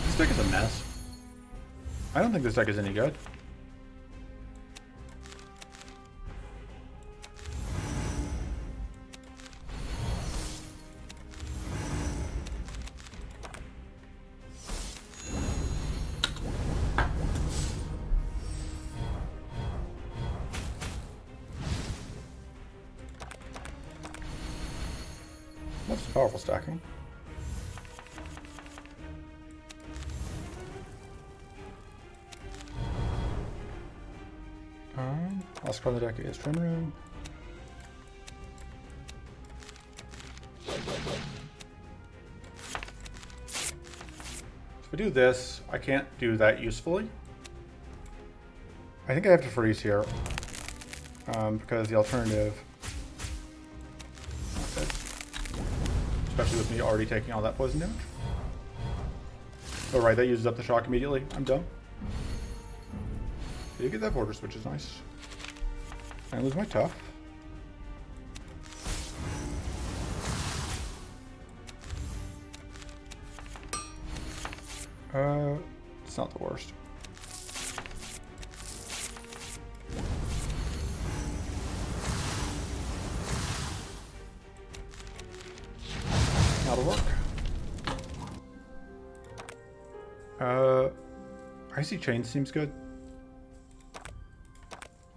This deck is a mess. I don't think this deck is any good. That's some powerful stacking. Last card of the deck is Trinity Rune. If I do this, I can't do that usefully. I think I have to freeze here because the alternative, especially with me already taking all that poison damage. Oh right, that uses up the shock immediately. I'm done. You get that fortress, which is nice. I lose my tough. It's not the worst. That'll work. Icy Chain seems good.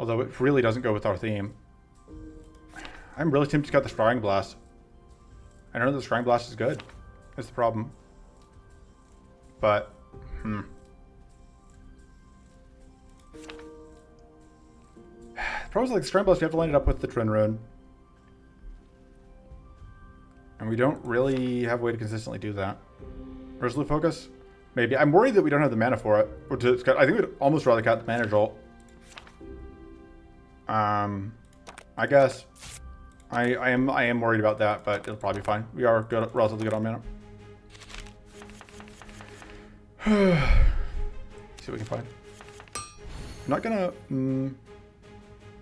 Although it really doesn't go with our theme. I'm really tempted to cut the Scrying Blast. I know the Scrying Blast is good. That's the problem. But, The problem is like the Scrying Blast, you have to line it up with the Trinity Rune. And we don't really have a way to consistently do that. Resolute Focus? Maybe. I'm worried that we don't have the mana for it. I think we'd almost rather cut the Mana Jolt. I guess I am worried about that, but it'll probably be fine. We are good, relatively good on mana. See what we can find. I'm not gonna. No,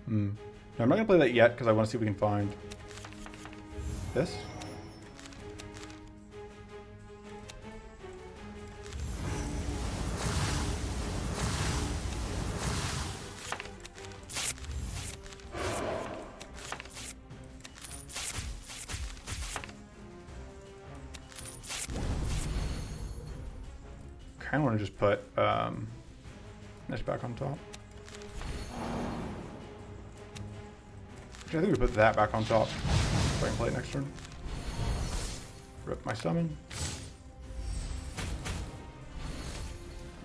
I'm not gonna play that yet because I want to see if we can find this. I kind of want to just put this back on top. Which Actually, I think we put that back on top so I can play it next turn. Rip my summon.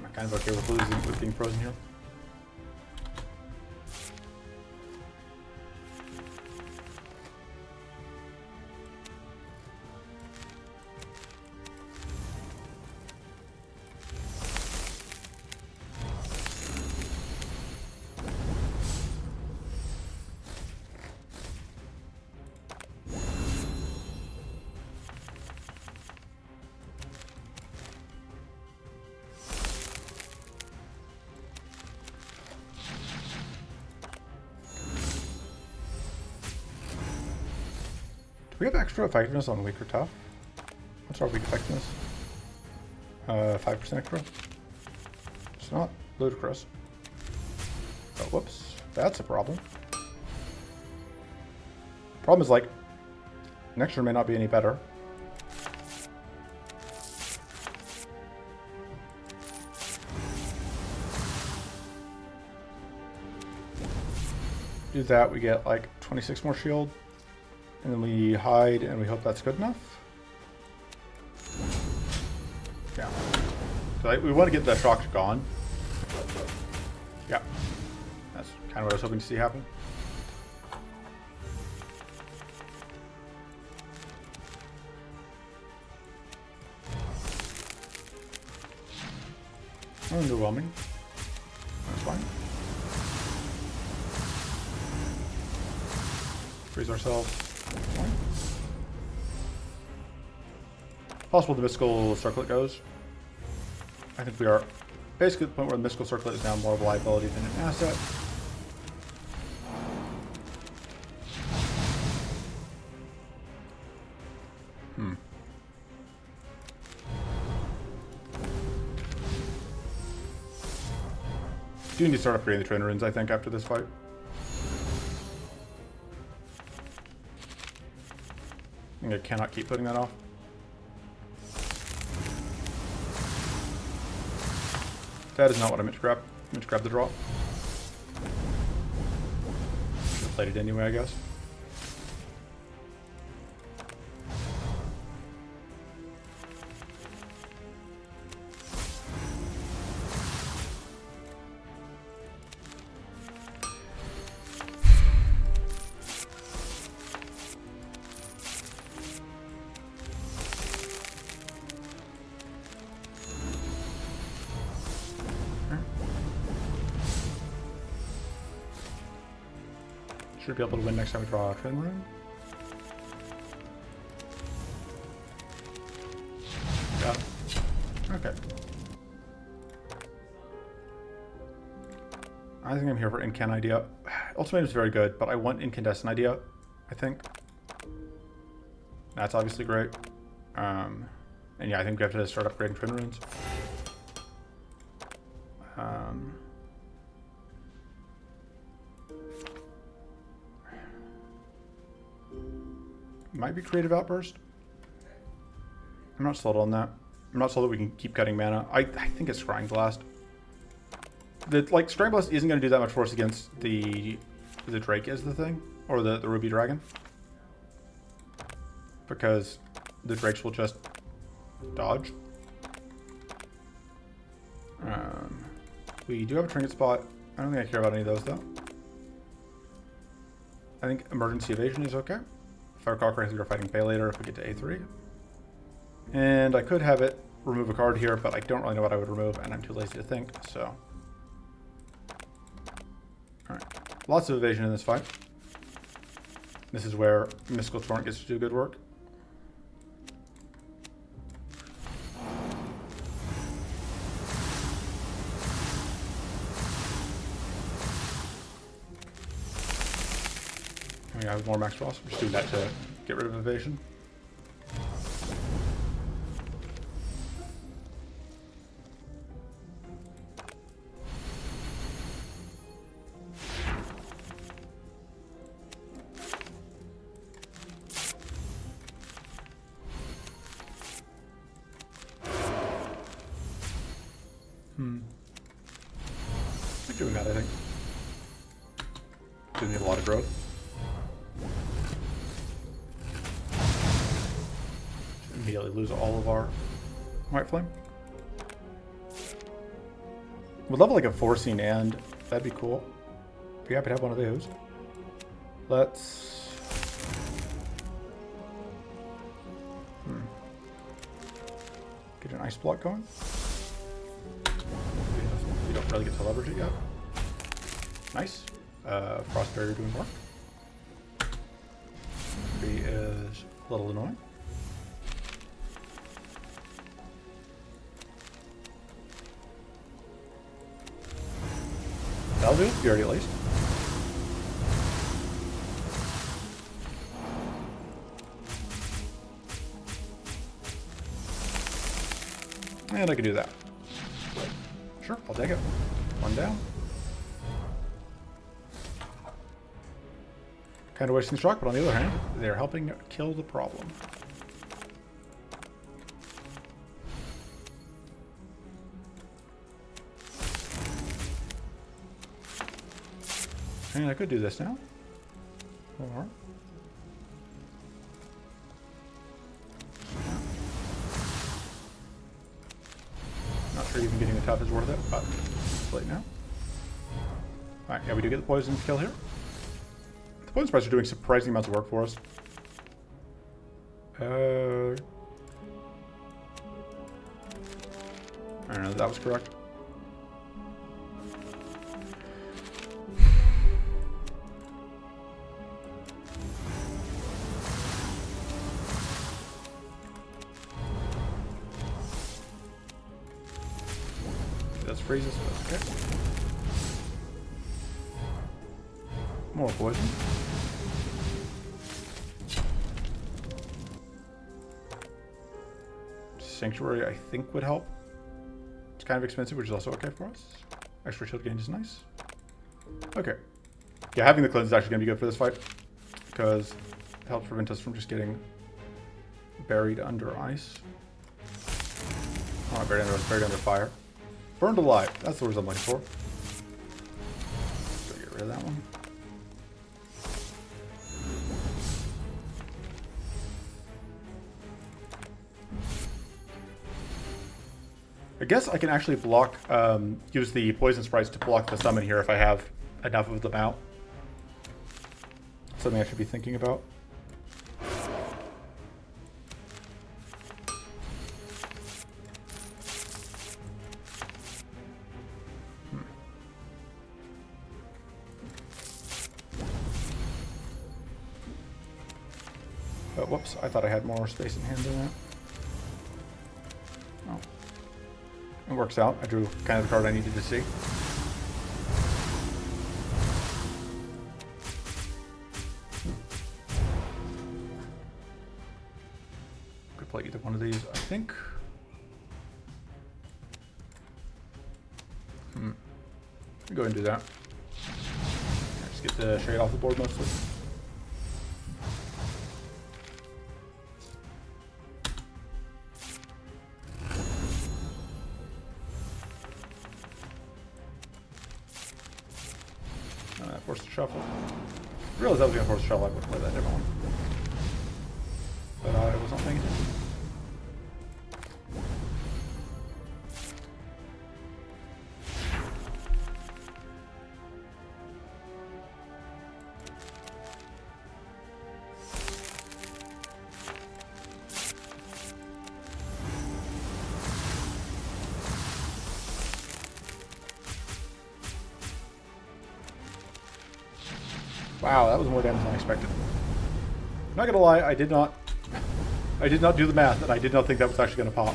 I'm kind of okay with losing, with being frozen here. We have extra effectiveness on weak or tough. What's our weak effectiveness? 5% extra. It's not ludicrous. Oh, whoops. That's a problem. Problem is, like, next turn may not be any better. Do that, we get like 26 more shield. And then we hide, and we hope that's good enough. Yeah. So we want to get that shock gone. Yeah. That's kind of what I was hoping to see happen. Underwhelming. That's fine. Freeze ourselves. Fine. Possible the mystical circlet goes. I think we are basically at the point where the mystical circlet is now more of a liability than an asset. Do need to start upgrading the Trinitarian Runes, I think, after this fight. I think I cannot keep putting that off. That is not what I meant to grab. I meant to grab the draw. Should have played it anyway, I guess. Should be able to win next time we draw a Trinitarian Rune. Got it. Okay. I think I'm here for Incan idea. Ultimatum is very good, but I want Incandescent idea, I think. That's obviously great. And yeah, I think we have to start upgrading Trinitarian Runes. Might be Creative Outburst. I'm not sold on that. I'm not sold that we can keep cutting mana. I think it's Scrying Blast. Like, Scrying Blast isn't going to do that much for us against the Drake is the thing. Or the Ruby Dragon. Because the Drakes will just dodge. We do have a Trinket spot. I don't think I care about any of those, though. I think Emergency Evasion is okay. If I recall correctly, we're fighting Pay later if we get to A3. And I could have it remove a card here, but I don't really know what I would remove, and I'm too lazy to think, so. Alright. Lots of evasion in this fight. This is where Mystical Torrent gets to do good work. We have more Max Frost. We're just doing that to get rid of evasion. We're doing that, I think. Do need a lot of growth. immediately lose all of our white flame. Would love like a unforeseen and that'd be cool. Be happy to have one of those. Let's get an ice block going. You don't really get to leverage it yet. Nice. Frost barrier doing work. 3 is a little annoying. That'll do it. Fury at least. And I can do that. Sure, I'll take it. 1 down. Kind of wasting shock, but on the other hand, they're helping kill the problem. And I could do this now. Or not sure even getting the tough is worth it, but it's late now. Alright, yeah, we do get the poison kill here. The poison sprites are doing surprising amounts of work for us. I don't know if that was correct. That's freezes, so that's okay. More poison. Sanctuary, I think, would help. It's kind of expensive, which is also okay for us. Extra shield gain is nice. Okay. Yeah, having the cleanse is actually going to be good for this fight, because it helps prevent us from just getting buried under ice. Oh, not buried under ice, buried under fire. Burned alive. That's the words I'm looking for. So get rid of that one. I guess I can actually block, use the poison sprites to block the summon here if I have enough of them out. Something I should be thinking about. Oh, whoops, I thought I had more space in hand than that. Oh. It works out. I drew kind of the card I needed to see. Could play either one of these, I think. Go ahead and do that. Just get the shade off the board mostly. Force the shuffle. I realized I was going to force the shuffle. I would play that different one. But I was not paying attention. Wow, that was more damage than I expected. I'm not gonna lie, I did not do the math, and I did not think that was actually gonna pop.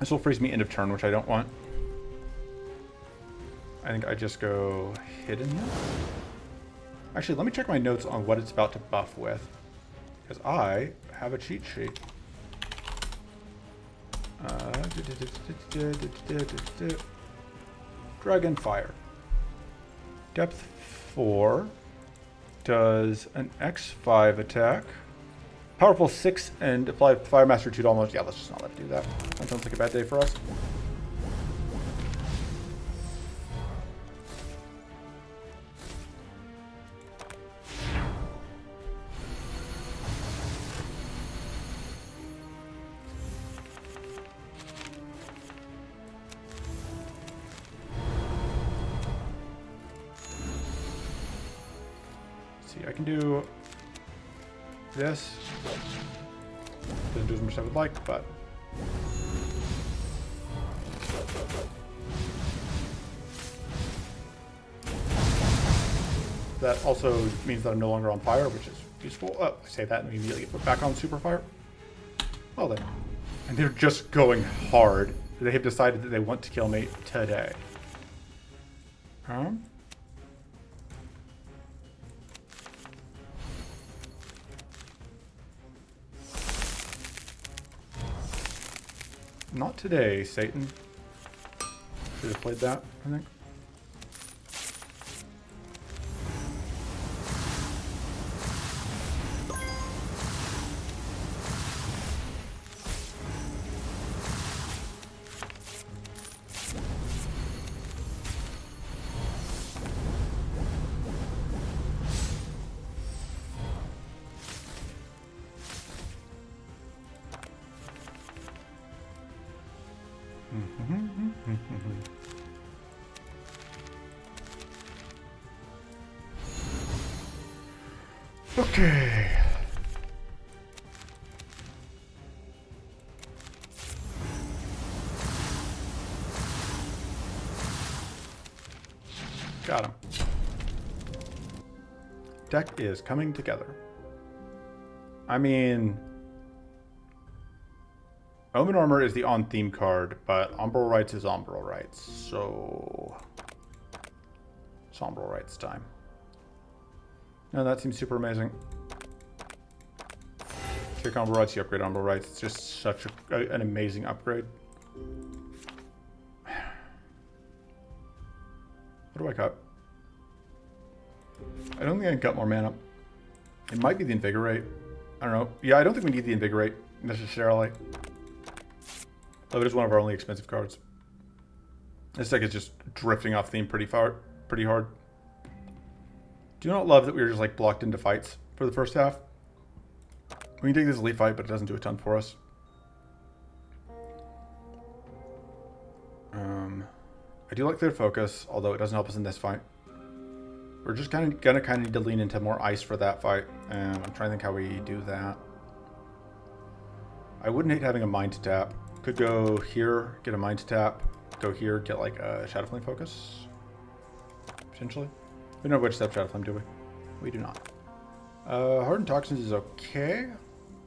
This will freeze me end of turn, which I don't want. I think I just go hidden here. Actually, let me check my notes on what it's about to buff with, because I have a cheat sheet. Dragon Fire. Depth 4 does an X5 attack. Powerful 6 and apply Fire Master 2 to almost. Yeah, let's just not let it do that. That sounds like a bad day for us. I can do this. Doesn't do as much as I would like, but that also means that I'm no longer on fire, which is useful. Oh, I say that and immediately get put back on super fire. Well then. And they're just going hard. They have decided that they want to kill me today. Not today, Satan. Should have played that, I think. Okay. Got him. Deck is coming together. I mean, Omen Armor is the on-theme card, but Umbral Rights is Umbral Rights, so it's Umbral Rights time. No, that seems super amazing. Kick Umbral Rights, you upgrade Umbral Rights. It's just such an amazing upgrade. What do I cut? I don't think I can cut more mana. It might be the Invigorate. I don't know. Yeah, I don't think we need the Invigorate necessarily. Though it is one of our only expensive cards. This deck is just drifting off theme pretty hard. Do not love that we were just like blocked into fights for the first half. We can take this elite fight, but it doesn't do a ton for us. I do like Clear Focus, although it doesn't help us in this fight. We're just gonna need to lean into more ice for that fight, and I'm trying to think how we do that. I wouldn't hate having a Mind Tap. Could go here, get a Mind Tap. Go here, get like a Shadow Flame Focus, potentially. We don't know which step Shadow Flame, do we? We do not. Hardened Toxins is okay.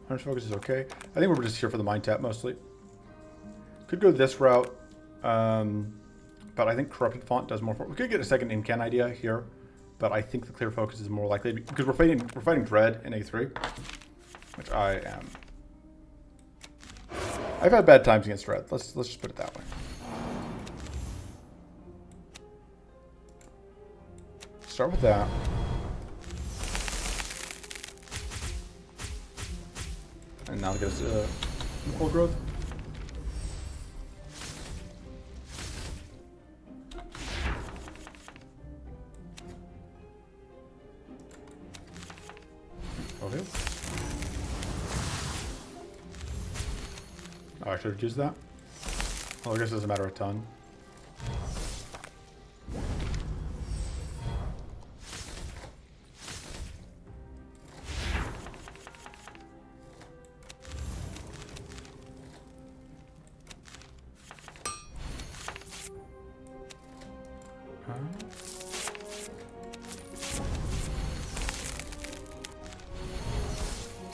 Hardened Focus is okay. I think we're just here for the Mind Tap mostly. Could go this route, but I think Corrupted Font does more for. We could get a second Incan idea here, but I think the Clear Focus is more likely because we're fighting Dread in A3, which I am. I've had bad times against Dread. Let's just put it that way. Start with that. And now get us full growth. Okay. Oh, I should have used that. Well, I guess it doesn't matter a ton.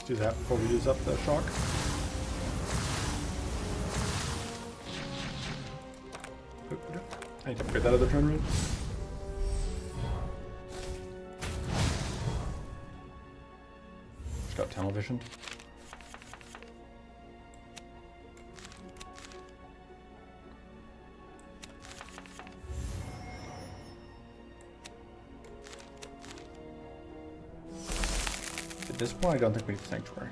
Let's do that before we use up the shock. I need to upgrade that other turn rune. Just got tunnel visioned. At this point, I don't think we need the sanctuary.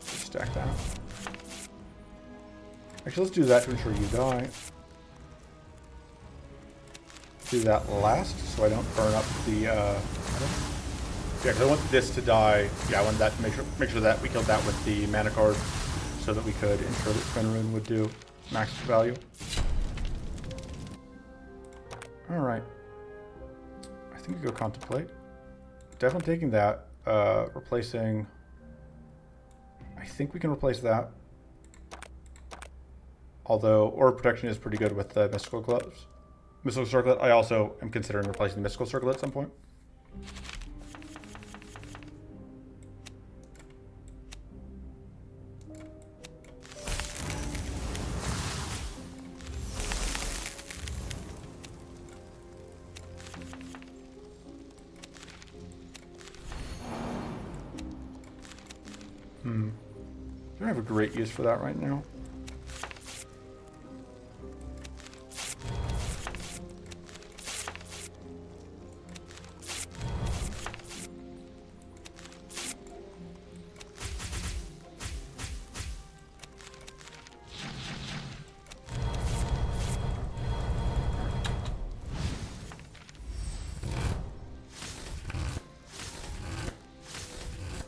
Just stack that. Actually, let's do that to ensure you die. Do that last, so I don't burn up the. Yeah, because I want this to die. Yeah, I want that to make sure that we killed that with the mana card, so that we could ensure that Trinity Rune would do max value. All right. I think we go contemplate. Definitely taking that. Replacing. I think we can replace that. Although Orb Protection is pretty good with the Mystical Gloves. Mystical Circlet, I also am considering replacing the Mystical Circlet at some point. I don't have a great use for that right now.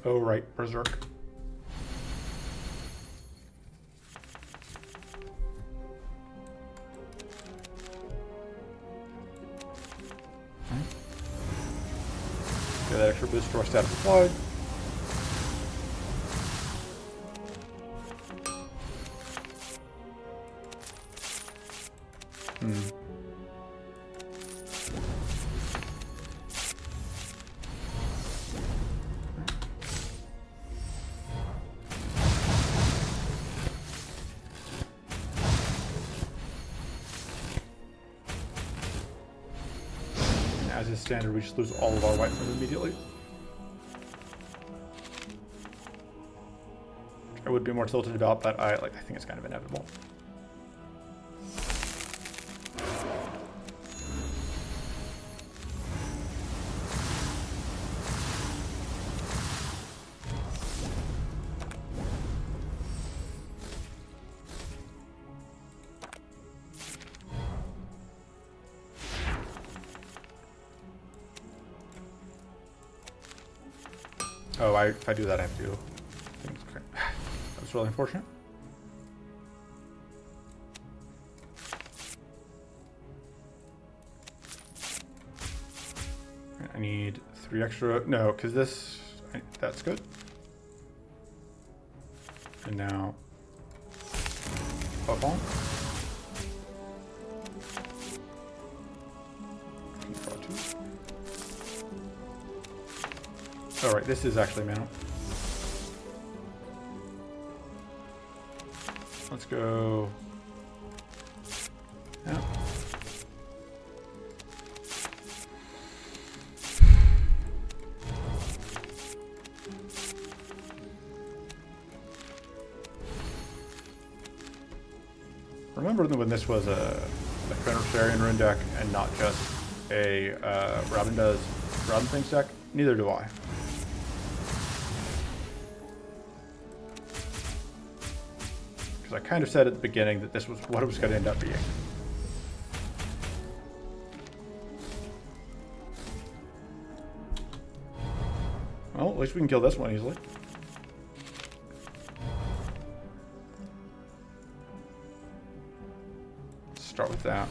Oh, right, Berserk. Get that extra boost to our status applied. As is standard, we just lose all of our white from immediately. I would be more tilted about, but I think it's kind of inevitable. Oh, if I do that, I have to. Okay. That's really unfortunate. I need 3 extra. No, because this. That's good. And now. Up on. Alright, this is actually mana. Let's go. Yeah. Remember when this was a Trinitarian Rune deck and not just a Raodan things deck? Neither do I. I kind of said at the beginning that this was what it was going to end up being. Well, at least we can kill this one easily. Let's start with that.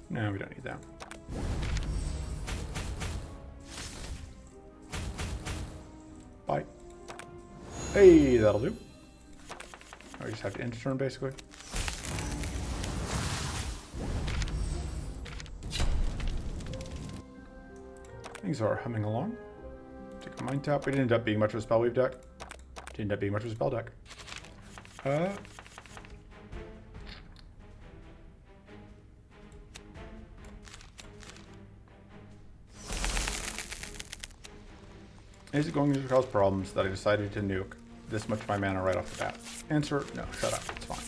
No, we don't need that. Bye. Hey, that'll do. I just have to end turn basically. Things are humming along. Take a mind tap. We didn't end up being much of a spell weave deck. Didn't end up being much of a spell deck. Is it going to cause problems that I decided to nuke this much of my mana right off the bat? Answer, no. Shut up. It's fine.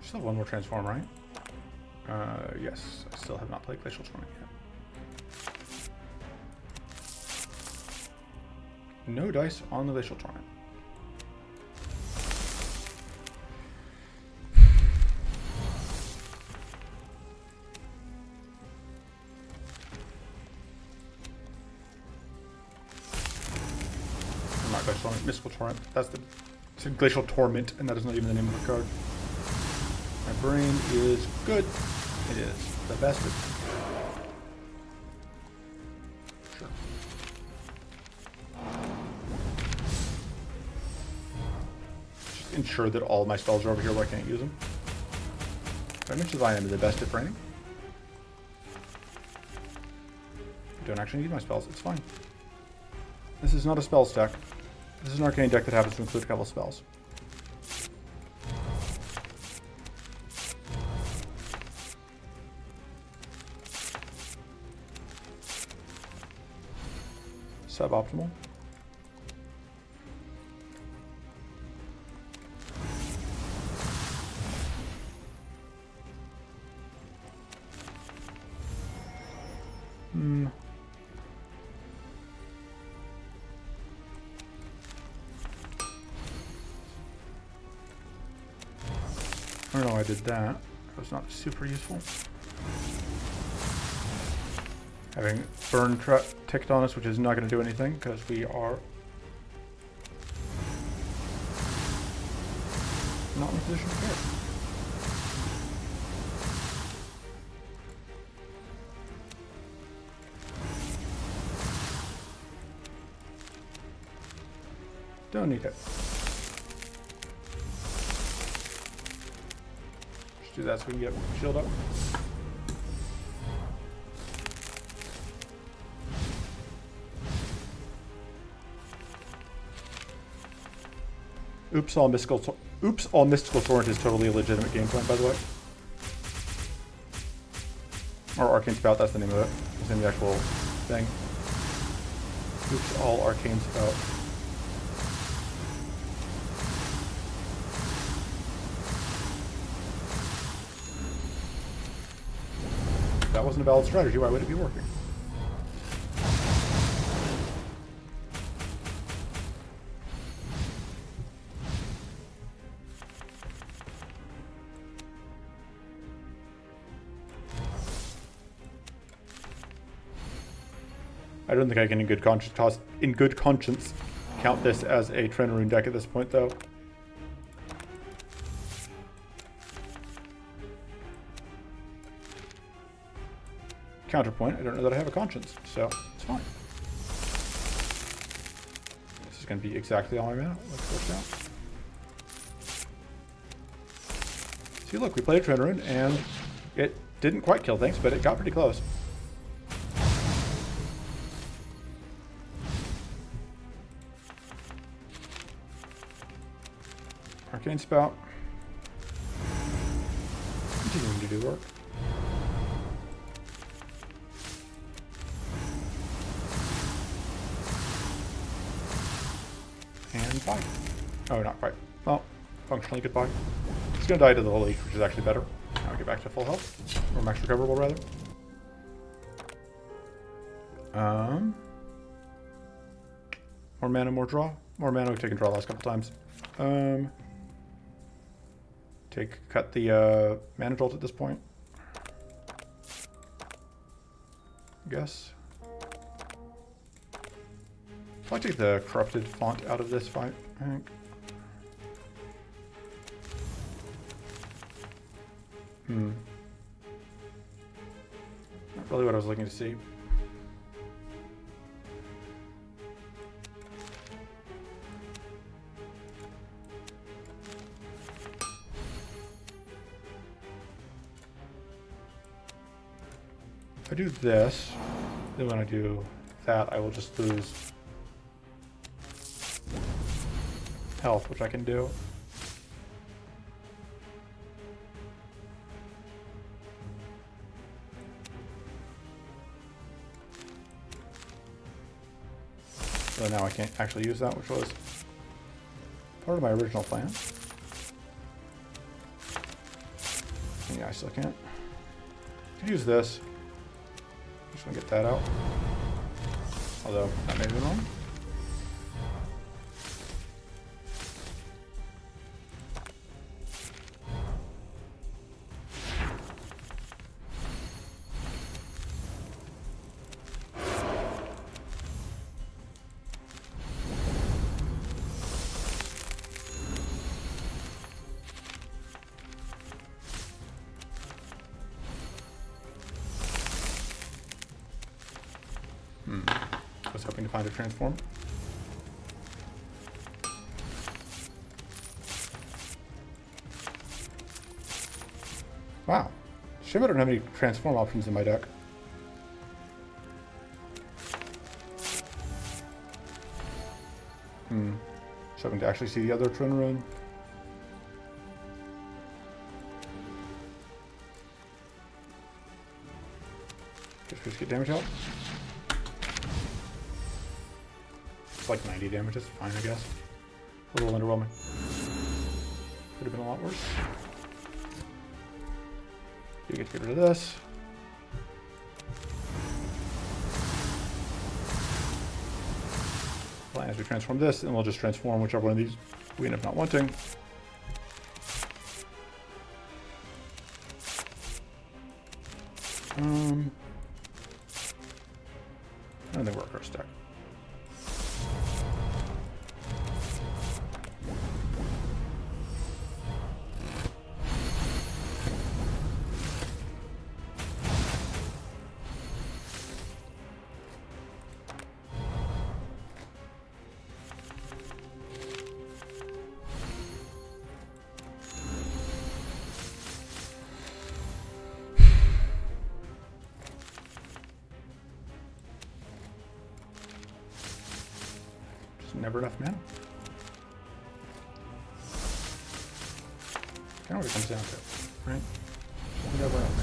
Still have one more transform, right? Yes, I still have not played Glacial Torment yet. No dice on the Glacial Torment. I'm not Glacial Torment, Mystical Torrent. That's the Glacial Torment, and that is not even the name of the card. My brain is good. It is the best. Sure. Just ensure that all my spells are over here where I can't use them. Did I mention that I am the best at braining? I don't actually need my spells. It's fine. This is not a spell stack. This is an arcane deck that happens to include a couple of spells. Suboptimal. I don't know why I did that. That was not super useful. Having burn ticked on us, which is not going to do anything because we are not in a position to care. Don't need it. Just do that so we can get shield up. Oops, all mystical torrent is totally a legitimate game plan, by the way. Or arcane spout, that's the name of it. That's the name of the actual thing. Oops, all arcane spout. If that wasn't a valid strategy, why would it be working? I don't think I can in good conscience count this as a Trinitarian Rune deck at this point, though. Counterpoint, I don't know that I have a conscience, so it's fine. This is going to be exactly all my mana. Let's work out. See, look, we played a Trinitarian Rune, and it didn't quite kill things, but it got pretty close. Arcane Spout. Continuing to do work. And bye. Oh, not quite. Well, functionally goodbye. It's going to die to the leech, which is actually better. Now we get back to full health. Or max recoverable, rather. More mana, more draw. More mana, we've taken draw last couple times. Cut the mana jolt at this point. I guess. I'll take the corrupted font out of this fight, I think. Not really what I was looking to see. If I do this, then when I do that, I will just lose health, which I can do. So now I can't actually use that, which was part of my original plan. Yeah, I still can't. I could use this. Just want to get that out. Although, that may be wrong. I was hoping to find a transform. Wow. Shame I don't have any transform options in my deck. Just hoping to actually see the other Trinity Rune. Just get damage out. Like 90 damage, is fine, I guess. A little underwhelming. Could have been a lot worse. You get to get rid of this. Well, as we transform this, and we'll just transform whichever one of these we end up not wanting. I don't think we're a curse deck. Never enough mana. Kind of what it comes down to, right? Never enough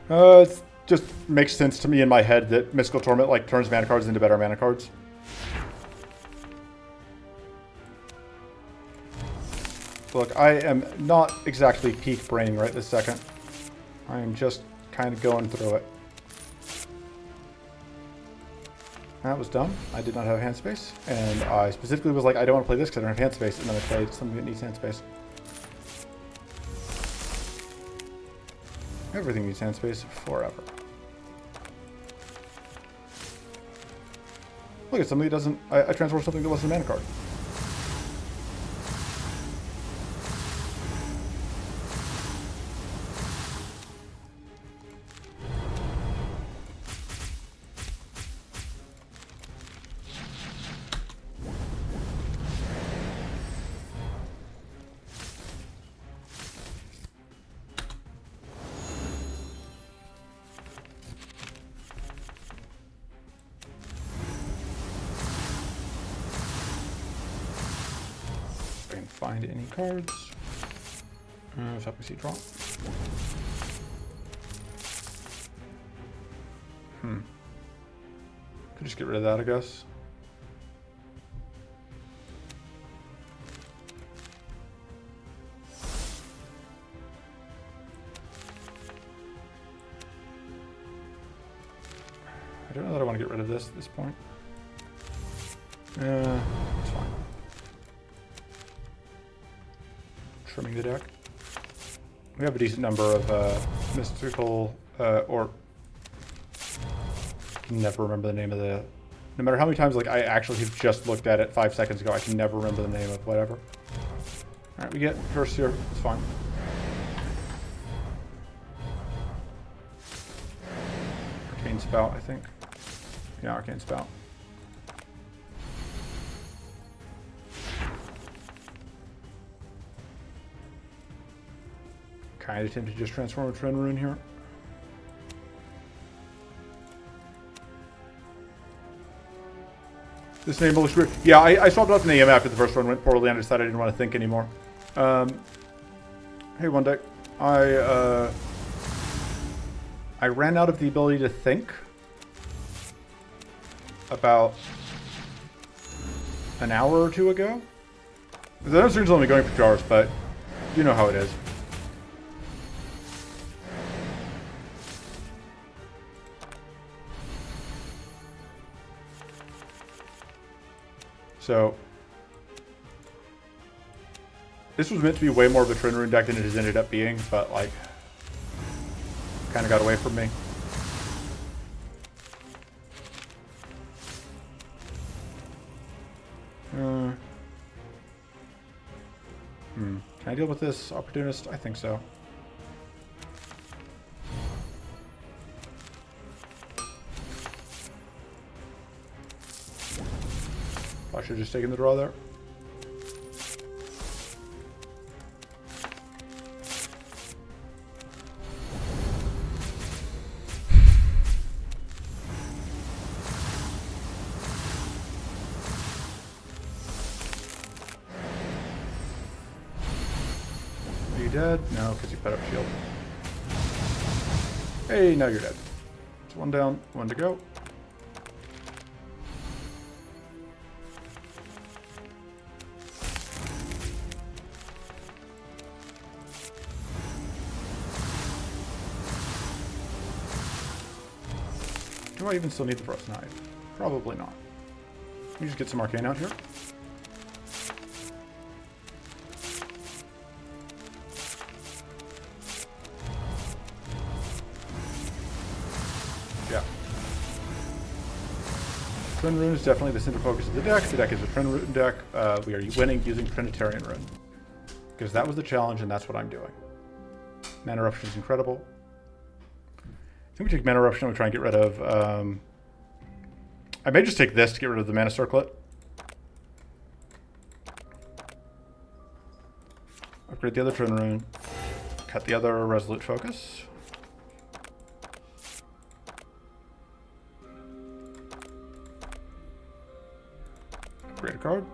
mana. It just makes sense to me in my head that Mystical Torment like turns mana cards into better mana cards. Look, I am not exactly peak braining right this second. I am just kind of going through it. That was dumb. I did not have hand space. And I specifically was like, I don't want to play this because I don't have hand space. And then I played something that needs hand space. Everything needs hand space forever. Look at something that doesn't... I transformed something that wasn't a mana card. Find any cards. Help me see draw. Could just get rid of that, I guess. I don't know that I want to get rid of this at this point. It's fine. Trimming the deck. We have a decent number of mystical, or I can never remember the name of the, no matter how many times like I actually have just looked at it 5 seconds ago, I can never remember the name of whatever. Alright, we get curse here, it's fine. Arcane Spout, I think. Yeah, Arcane Spout. Kind of tempted to just transform a Trinitarian Rune here. This name looks weird. Yeah, I swapped out the Nayema after the first one went poorly and I decided I didn't want to think anymore. Hey, one day, I ran out of the ability to think about an hour or two ago. The next stream's only going for 2 hours, but you know how it is. So, this was meant to be way more of a Trinity Rune deck than it has ended up being, but like, kind of got away from me. Can I deal with this opportunist? I think so. I should have just taken the draw there. Are you dead? No, because you put up shield. Hey, now you're dead. It's 1 down, 1 to go. Do I even still need the Frost Knife? Probably not. Let me just get some Arcane out here. Yeah. Trinity Rune is definitely the center focus of the deck. The deck is a Trinity Rune deck. We are winning using Trinitarian Rune. Because that was the challenge and that's what I'm doing. Mana Eruption is incredible. I think we take Mana Eruption and we try and get rid of... I may just take this to get rid of the Mana Circlet. Upgrade the other Trinity Rune. Cut the other Resolute Focus. Upgrade a card.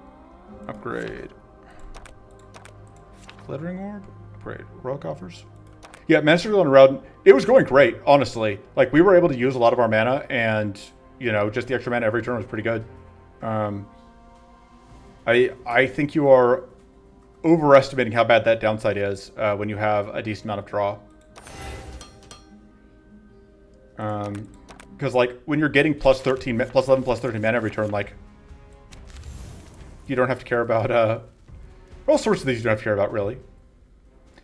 Upgrade Glittering Orb. Upgrade Royal Coffers. Yeah, Mana Circle and Raodan, it was going great, honestly. Like, we were able to use a lot of our mana, and, you know, just the extra mana every turn was pretty good. I think you are overestimating how bad that downside is when you have a decent amount of draw. Because, like, when you're getting plus 11, plus 13 mana every turn, like, you don't have to care about, all sorts of things you don't have to care about, really.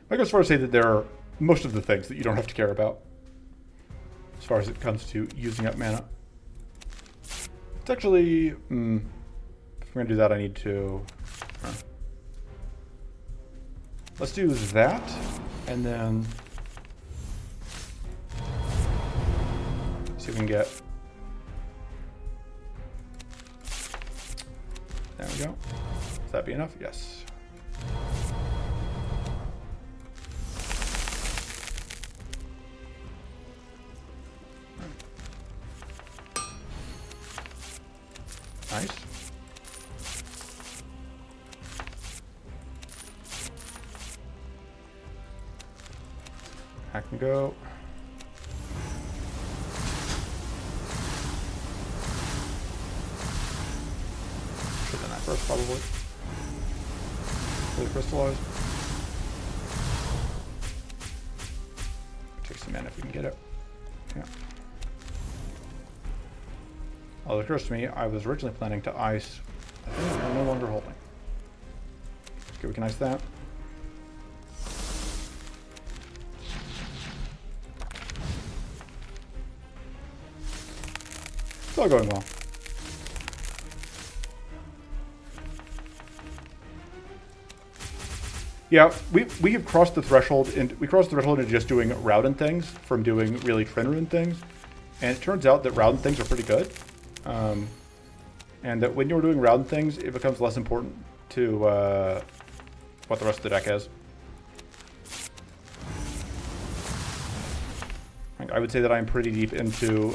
I go as far as to say that there are most of the things that you don't have to care about as far as it comes to using up mana. It's actually, if I'm going to do that, I need to, let's do that, and then see if we can get, there we go. Will that be enough? Yes. Nice. I can go. Should have done that first, probably. Fully crystallized. Take some mana if we can get it. Yeah. Well, it occurs to me, I was originally planning to ice. I think I'm no longer holding. Okay, we can ice that. all going well. Yeah, we have crossed the threshold, and we crossed the threshold into just doing Raodan things from doing really Trin Rune things, and it turns out that Raodan things are pretty good, and that when you're doing Raodan things, it becomes less important to what the rest of the deck is. I would say that I'm pretty deep into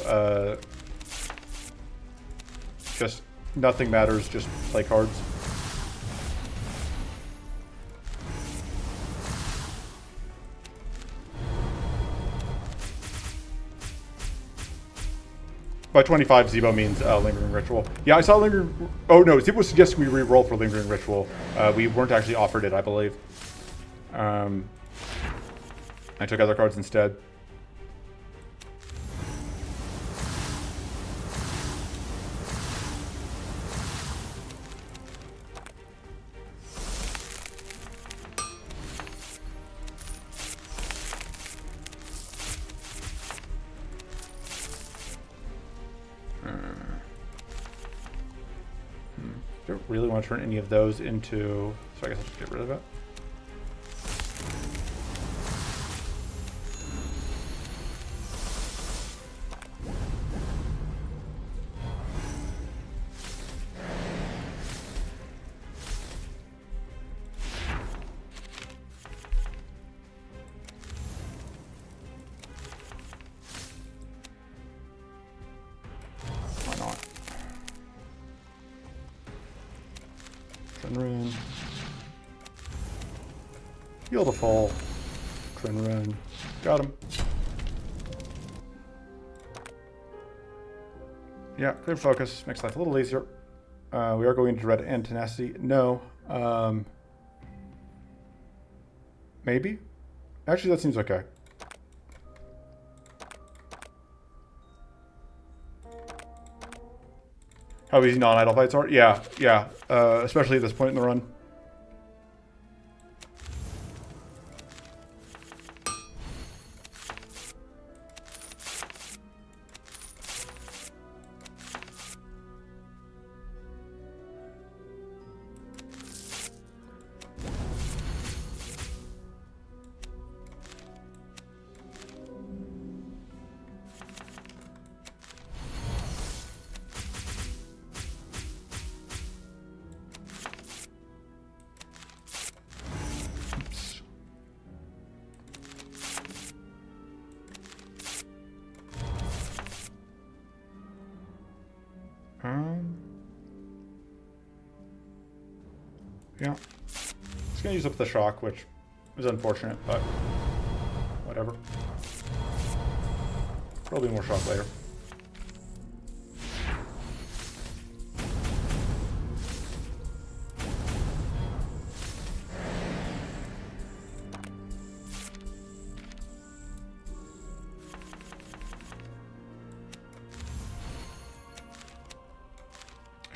just nothing matters, just play cards. By 25, Zebo means Lingering Ritual. Yeah, I saw Lingering... Oh, no, Zebo was suggesting we re-roll for Lingering Ritual. We weren't actually offered it, I believe. I took other cards instead. Don't really want to turn any of those into, so I guess I'll just get rid of it. Rune. Heal the fall. Trin Rune. Got him. Yeah, great focus. Makes life a little easier. We are going to Dread and Tenacity. No. Maybe? Actually, that seems okay. How easy non-idle fights are? Yeah, yeah. Especially at this point in the run. Yeah. Just gonna use up the shock, which is unfortunate, but whatever. Probably more shock later.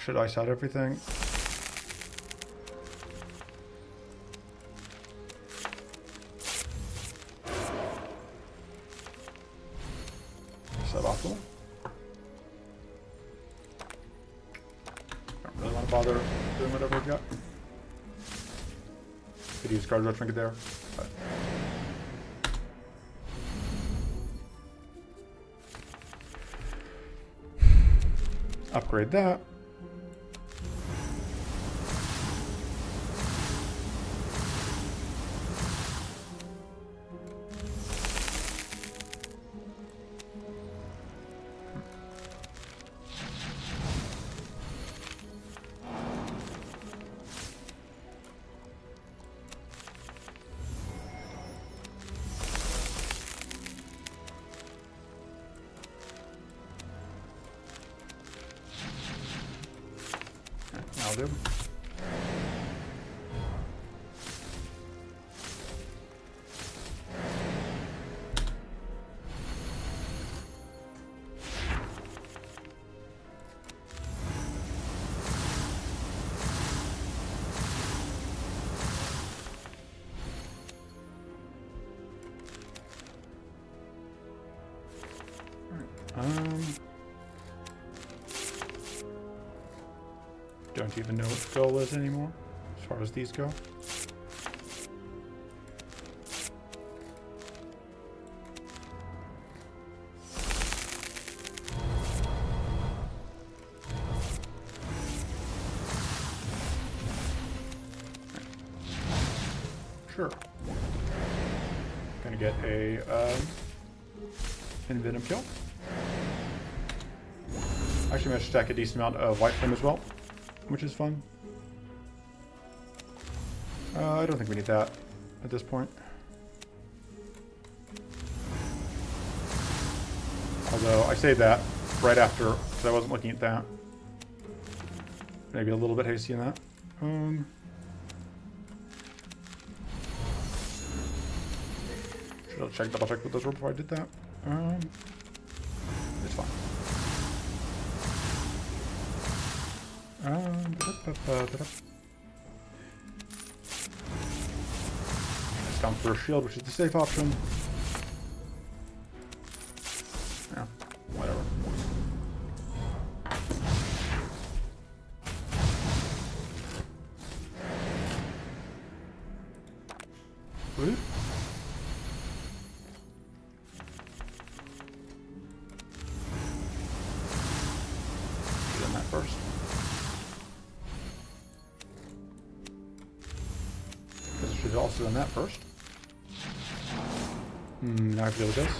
Should I set everything? Suboptimal. Don't really want to bother doing whatever we've got. Could use card draw trinket there, but upgrade that. I'll do. Don't even know what the goal is anymore, as far as these go. Sure. Gonna get a Envenom kill. Actually managed to stack a decent amount of White Flame as well, which is fun. I don't think we need that at this point. Although I say that right after, because I wasn't looking at that. Maybe a little bit hasty in that. Should have double check what those were before I did that. It's fine. It's gone for a shield, which is the safe option. Yeah, whatever. Ooh. First. Because it should have also done that first. Now I have to deal with this.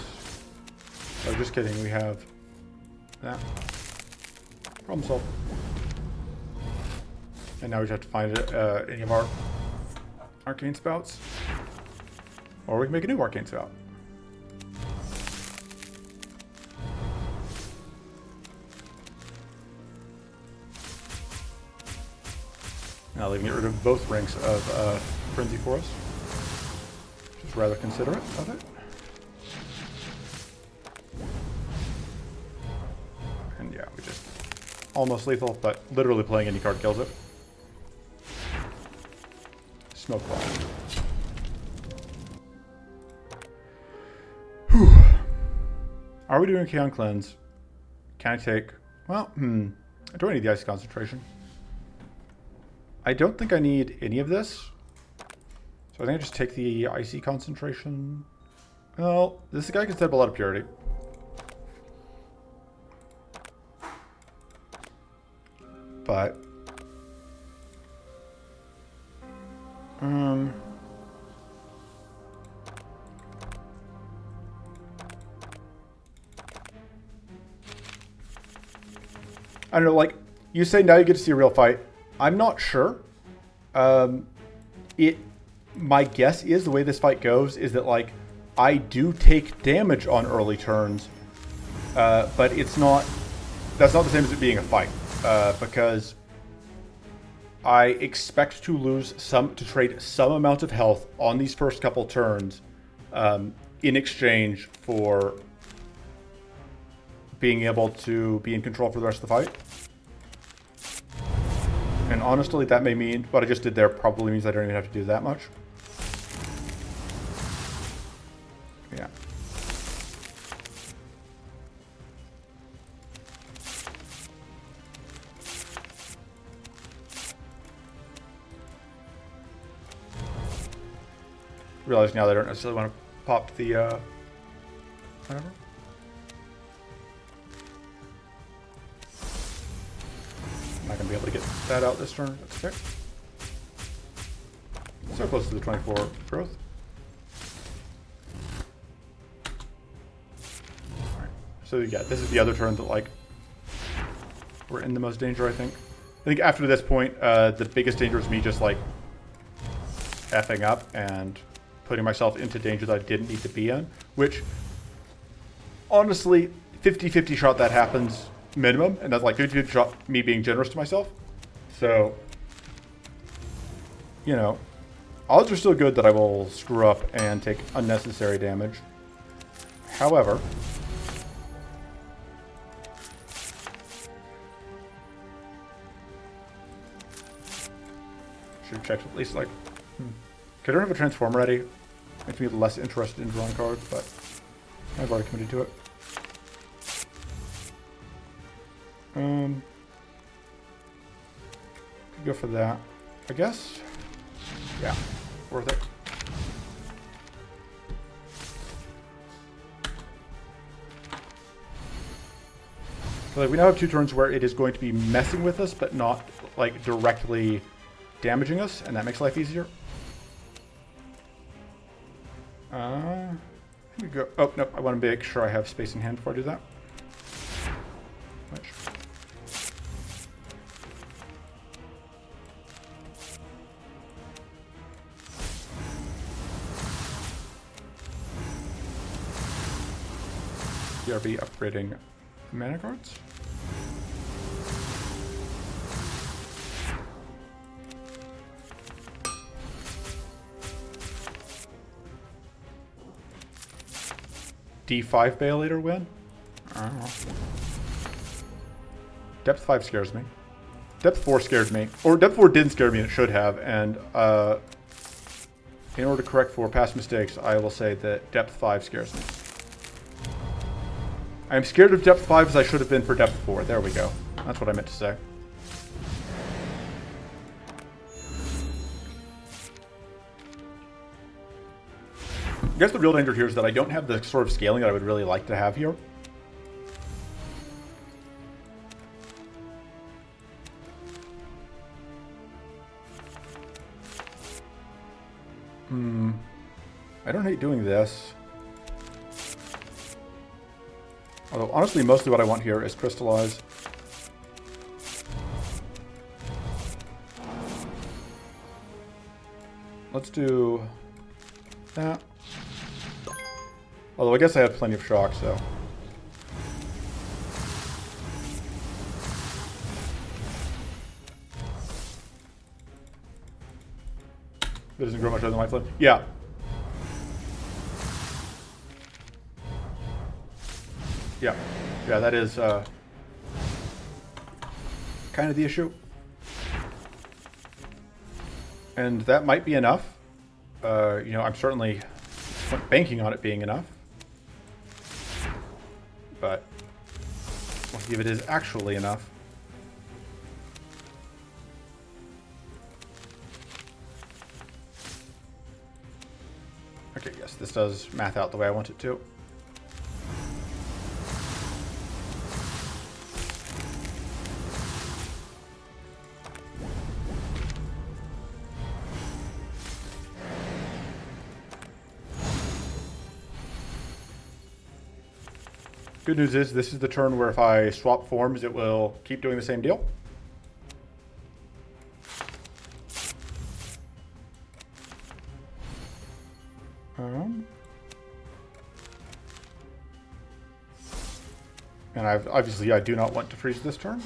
Oh, just kidding, we have that. Problem solved. And now we just have to find any of our arcane spouts. Or we can make a new arcane spout. Now they can get rid of both ranks of Frenzy for us. Just rather considerate of it. And yeah, we just almost lethal, but literally playing any card kills it. Smoke ball. Whew. Are we doing a Chaos Cleanse? Can I take... Well, do I need the Icy Concentration? I don't think I need any of this. So I think I just take the Icy Concentration. Well, this guy can set up a lot of Purity. But... I don't know, like, you say now you get to see a real fight. I'm not sure. My guess is the way this fight goes is that, like, I do take damage on early turns, but it's not. That's not the same as it being a fight, because I expect to trade some amount of health on these first couple turns, in exchange for being able to be in control for the rest of the fight. And honestly, that may mean what I just did there probably means I don't even have to do that much. Yeah. Realize now that I don't necessarily want to pop the, whatever. Not going to be able to get that out this turn. That's okay. So close to the 24 growth. Alright. So yeah, this is the other turn that, like, we're in the most danger, I think. I think after this point, the biggest danger is me just, like, effing up and putting myself into danger that I didn't need to be in. Which, honestly, 50-50 shot that happens minimum, and that's like 50-50 shot me being generous to myself. So, you know, odds are still good that I will screw up and take unnecessary damage. However, should have checked at least, like, I don't have a transform ready. Makes me less interested in drawing cards, but I've already committed to it. Go for that, I guess. Yeah, worth it. So, like, we now have 2 turns where it is going to be messing with us, but not like directly damaging us, and that makes life easier. Here we go. Oh, nope. I want to make sure I have space in hand before I do that. Which... BRB upgrading mana cards. D5 Baelator win? I don't know. Depth 5 scares me. Depth 4 scared me. Or Depth 4 didn't scare me, and it should have. And in order to correct for past mistakes, I will say that Depth 5 scares me. I'm scared of Depth 5 as I should have been for Depth 4. There we go. That's what I meant to say. I guess the real danger here is that I don't have the sort of scaling that I would really like to have here. I don't hate doing this. Although, honestly, mostly what I want here is crystallize. Let's do that. Although I guess I have plenty of shock, so. It doesn't grow much other than lifeline. Yeah. Yeah. Yeah, that is kind of the issue. And that might be enough. You know, I'm certainly banking on it being enough. But we'll see if it is actually enough. Okay, yes, this does math out the way I want it to. Good news is this is the turn where if I swap forms, it will keep doing the same deal. And obviously I do not want to freeze this turn.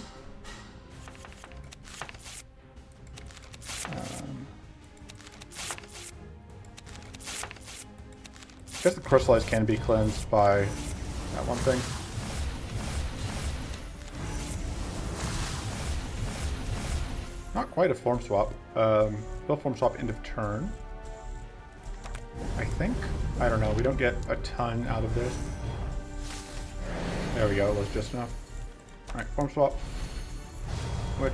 I guess the crystallize can be cleansed by that one thing. Not quite a form swap. Build form swap end of turn. I think. I don't know. We don't get a ton out of this. There we go. It was just enough. Alright, form swap. Which?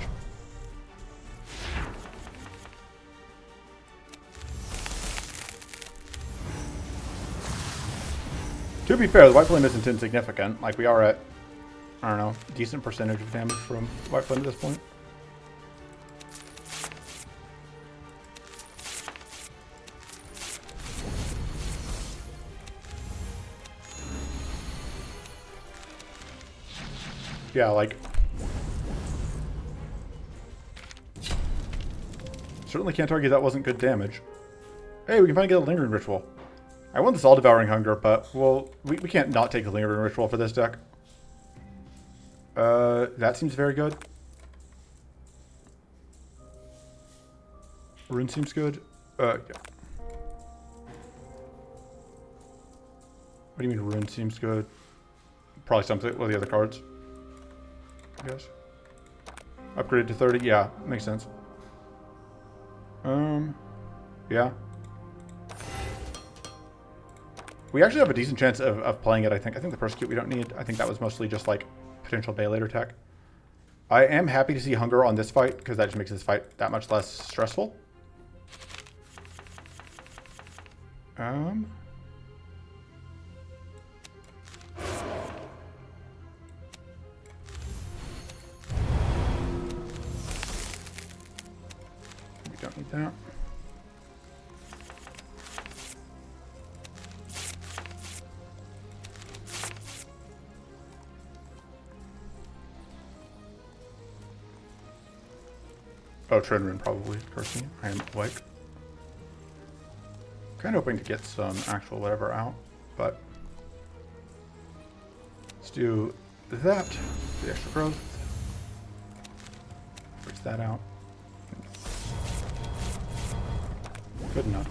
To be fair, the white flame isn't insignificant. Like, we are at, I don't know, decent percentage of damage from white flame at this point. Yeah, like... certainly can't argue that wasn't good damage. Hey, we can finally get a lingering ritual. I want this all devouring hunger, but well, we can't not take a lingering ritual for this deck. That seems very good. Rune seems good. Yeah. What do you mean Rune seems good? Probably something with the other cards, I guess. Upgraded to 30, yeah, makes sense. Yeah. We actually have a decent chance of playing it, I think. I think the Persecute we don't need. I think that was mostly just like potential Baelator tech. I am happy to see hunger on this fight, because that just makes this fight that much less stressful. We don't need that. Oh, Trinity Rune probably cursing. I am awake. Kind of hoping to get some actual whatever out, but let's do that. The extra growth. Freeze that out. Good enough.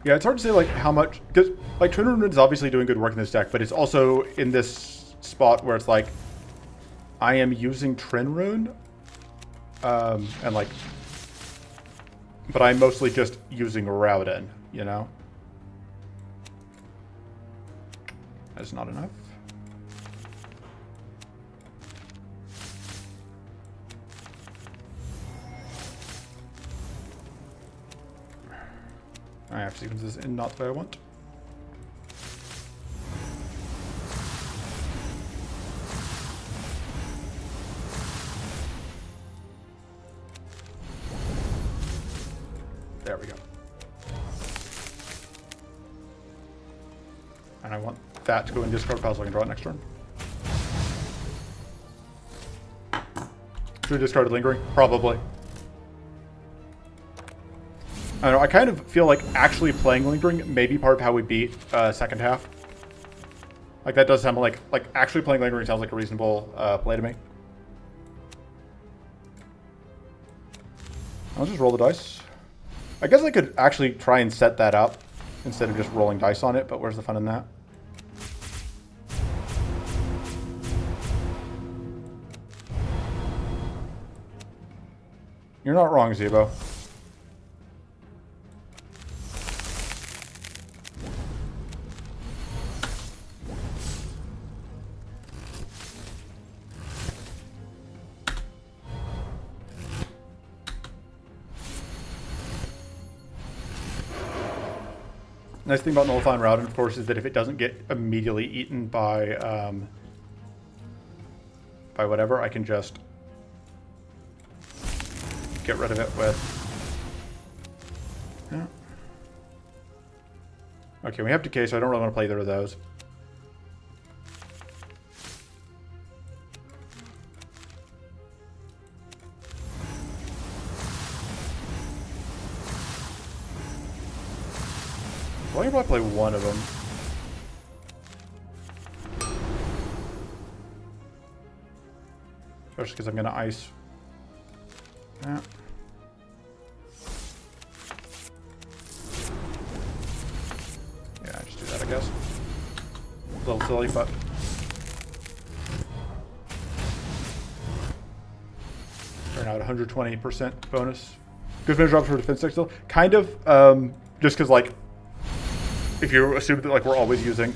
Yeah, it's hard to say like how much, because like Trinity Rune is obviously doing good work in this deck, but it's also in this spot where it's like I am using Trin Rune. And like, but I'm mostly just using Raodan, you know? That's not enough. I have sequences in not the way I want. There we go. And I want that to go in discard pile so I can draw it next turn. Should we discard Lingering? Probably. I don't know, I kind of feel like actually playing Lingering may be part of how we beat second half. Like that does sound like actually playing Lingering sounds like a reasonable play to me. I'll just roll the dice. I guess I could actually try and set that up instead of just rolling dice on it, but where's the fun in that? You're not wrong, Zebo. Nice thing about nullifying Raodan, of course, is that if it doesn't get immediately eaten by whatever, I can just get rid of it with. Yeah. Okay, we have decay, so I don't really want to play either of those. Well, I can probably play one of them. Especially because I'm going to ice. Yeah. Yeah, just do that, I guess. A little silly, but... Turn out 120% bonus. Good finish drops for defense deck still. Kind of, just because, like, if you assume that like we're always using,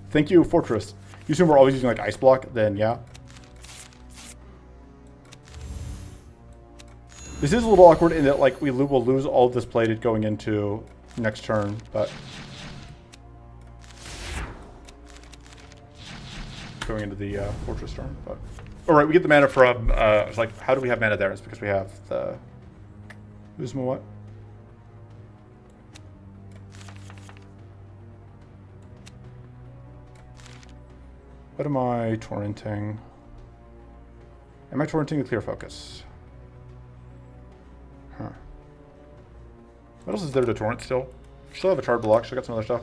thank you, Fortress. You assume we're always using like Ice Block, then yeah. This is a little awkward in that like we will lose all of this plated going into next turn, but going into the Fortress turn. But all right, we get the mana from. It's like, how do we have mana there? It's because we have the Uzma what? What am I torrenting? Am I torrenting the Clear Focus? Huh. What else is there to torrent still? Still have a Charred Block, so I got some other stuff.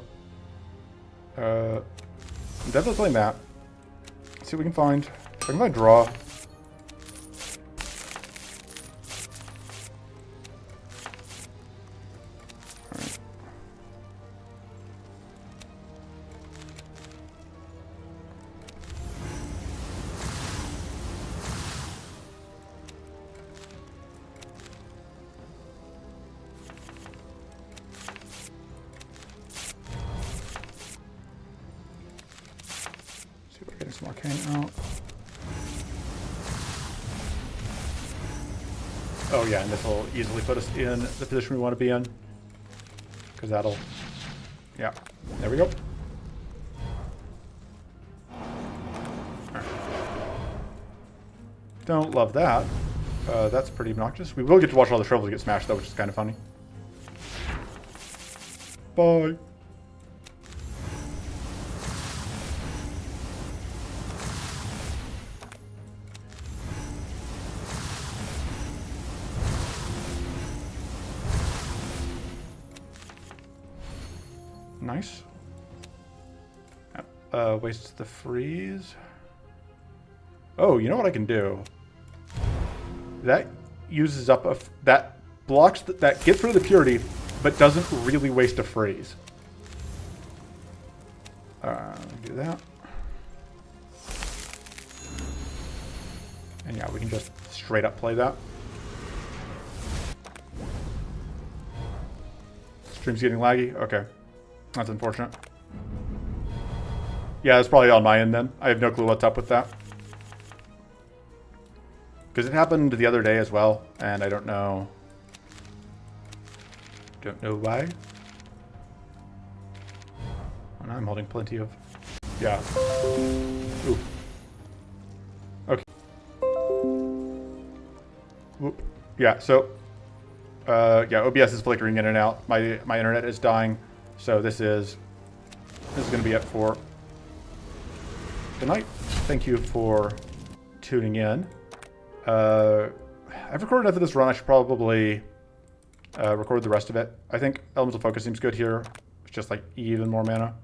I'm definitely playing that. Let's see what we can find. If I can find draw. some arcane out. Oh yeah, and this will easily put us in the position we want to be in. Because that'll... Yeah, there we go. Right. Don't love that. That's pretty obnoxious. We will get to watch all the shovels get smashed though, which is kind of funny. Bye. Nice. Wastes the freeze. Oh, you know what I can do? That uses up that blocks that gets rid of the purity, but doesn't really waste a freeze. Do that. And yeah, we can just straight up play that. Stream's getting laggy. Okay. That's unfortunate. Yeah, it's probably on my end then. I have no clue what's up with that. Because it happened the other day as well, and I don't know. Don't know why. And I'm holding plenty of... Yeah. Ooh. Okay. Whoop. Yeah, so... yeah, OBS is flickering in and out. My internet is dying. So this is going to be it for tonight. Thank you for tuning in. I've recorded enough of this run. I should probably record the rest of it. I think Elemental Focus seems good here. It's just like even more mana.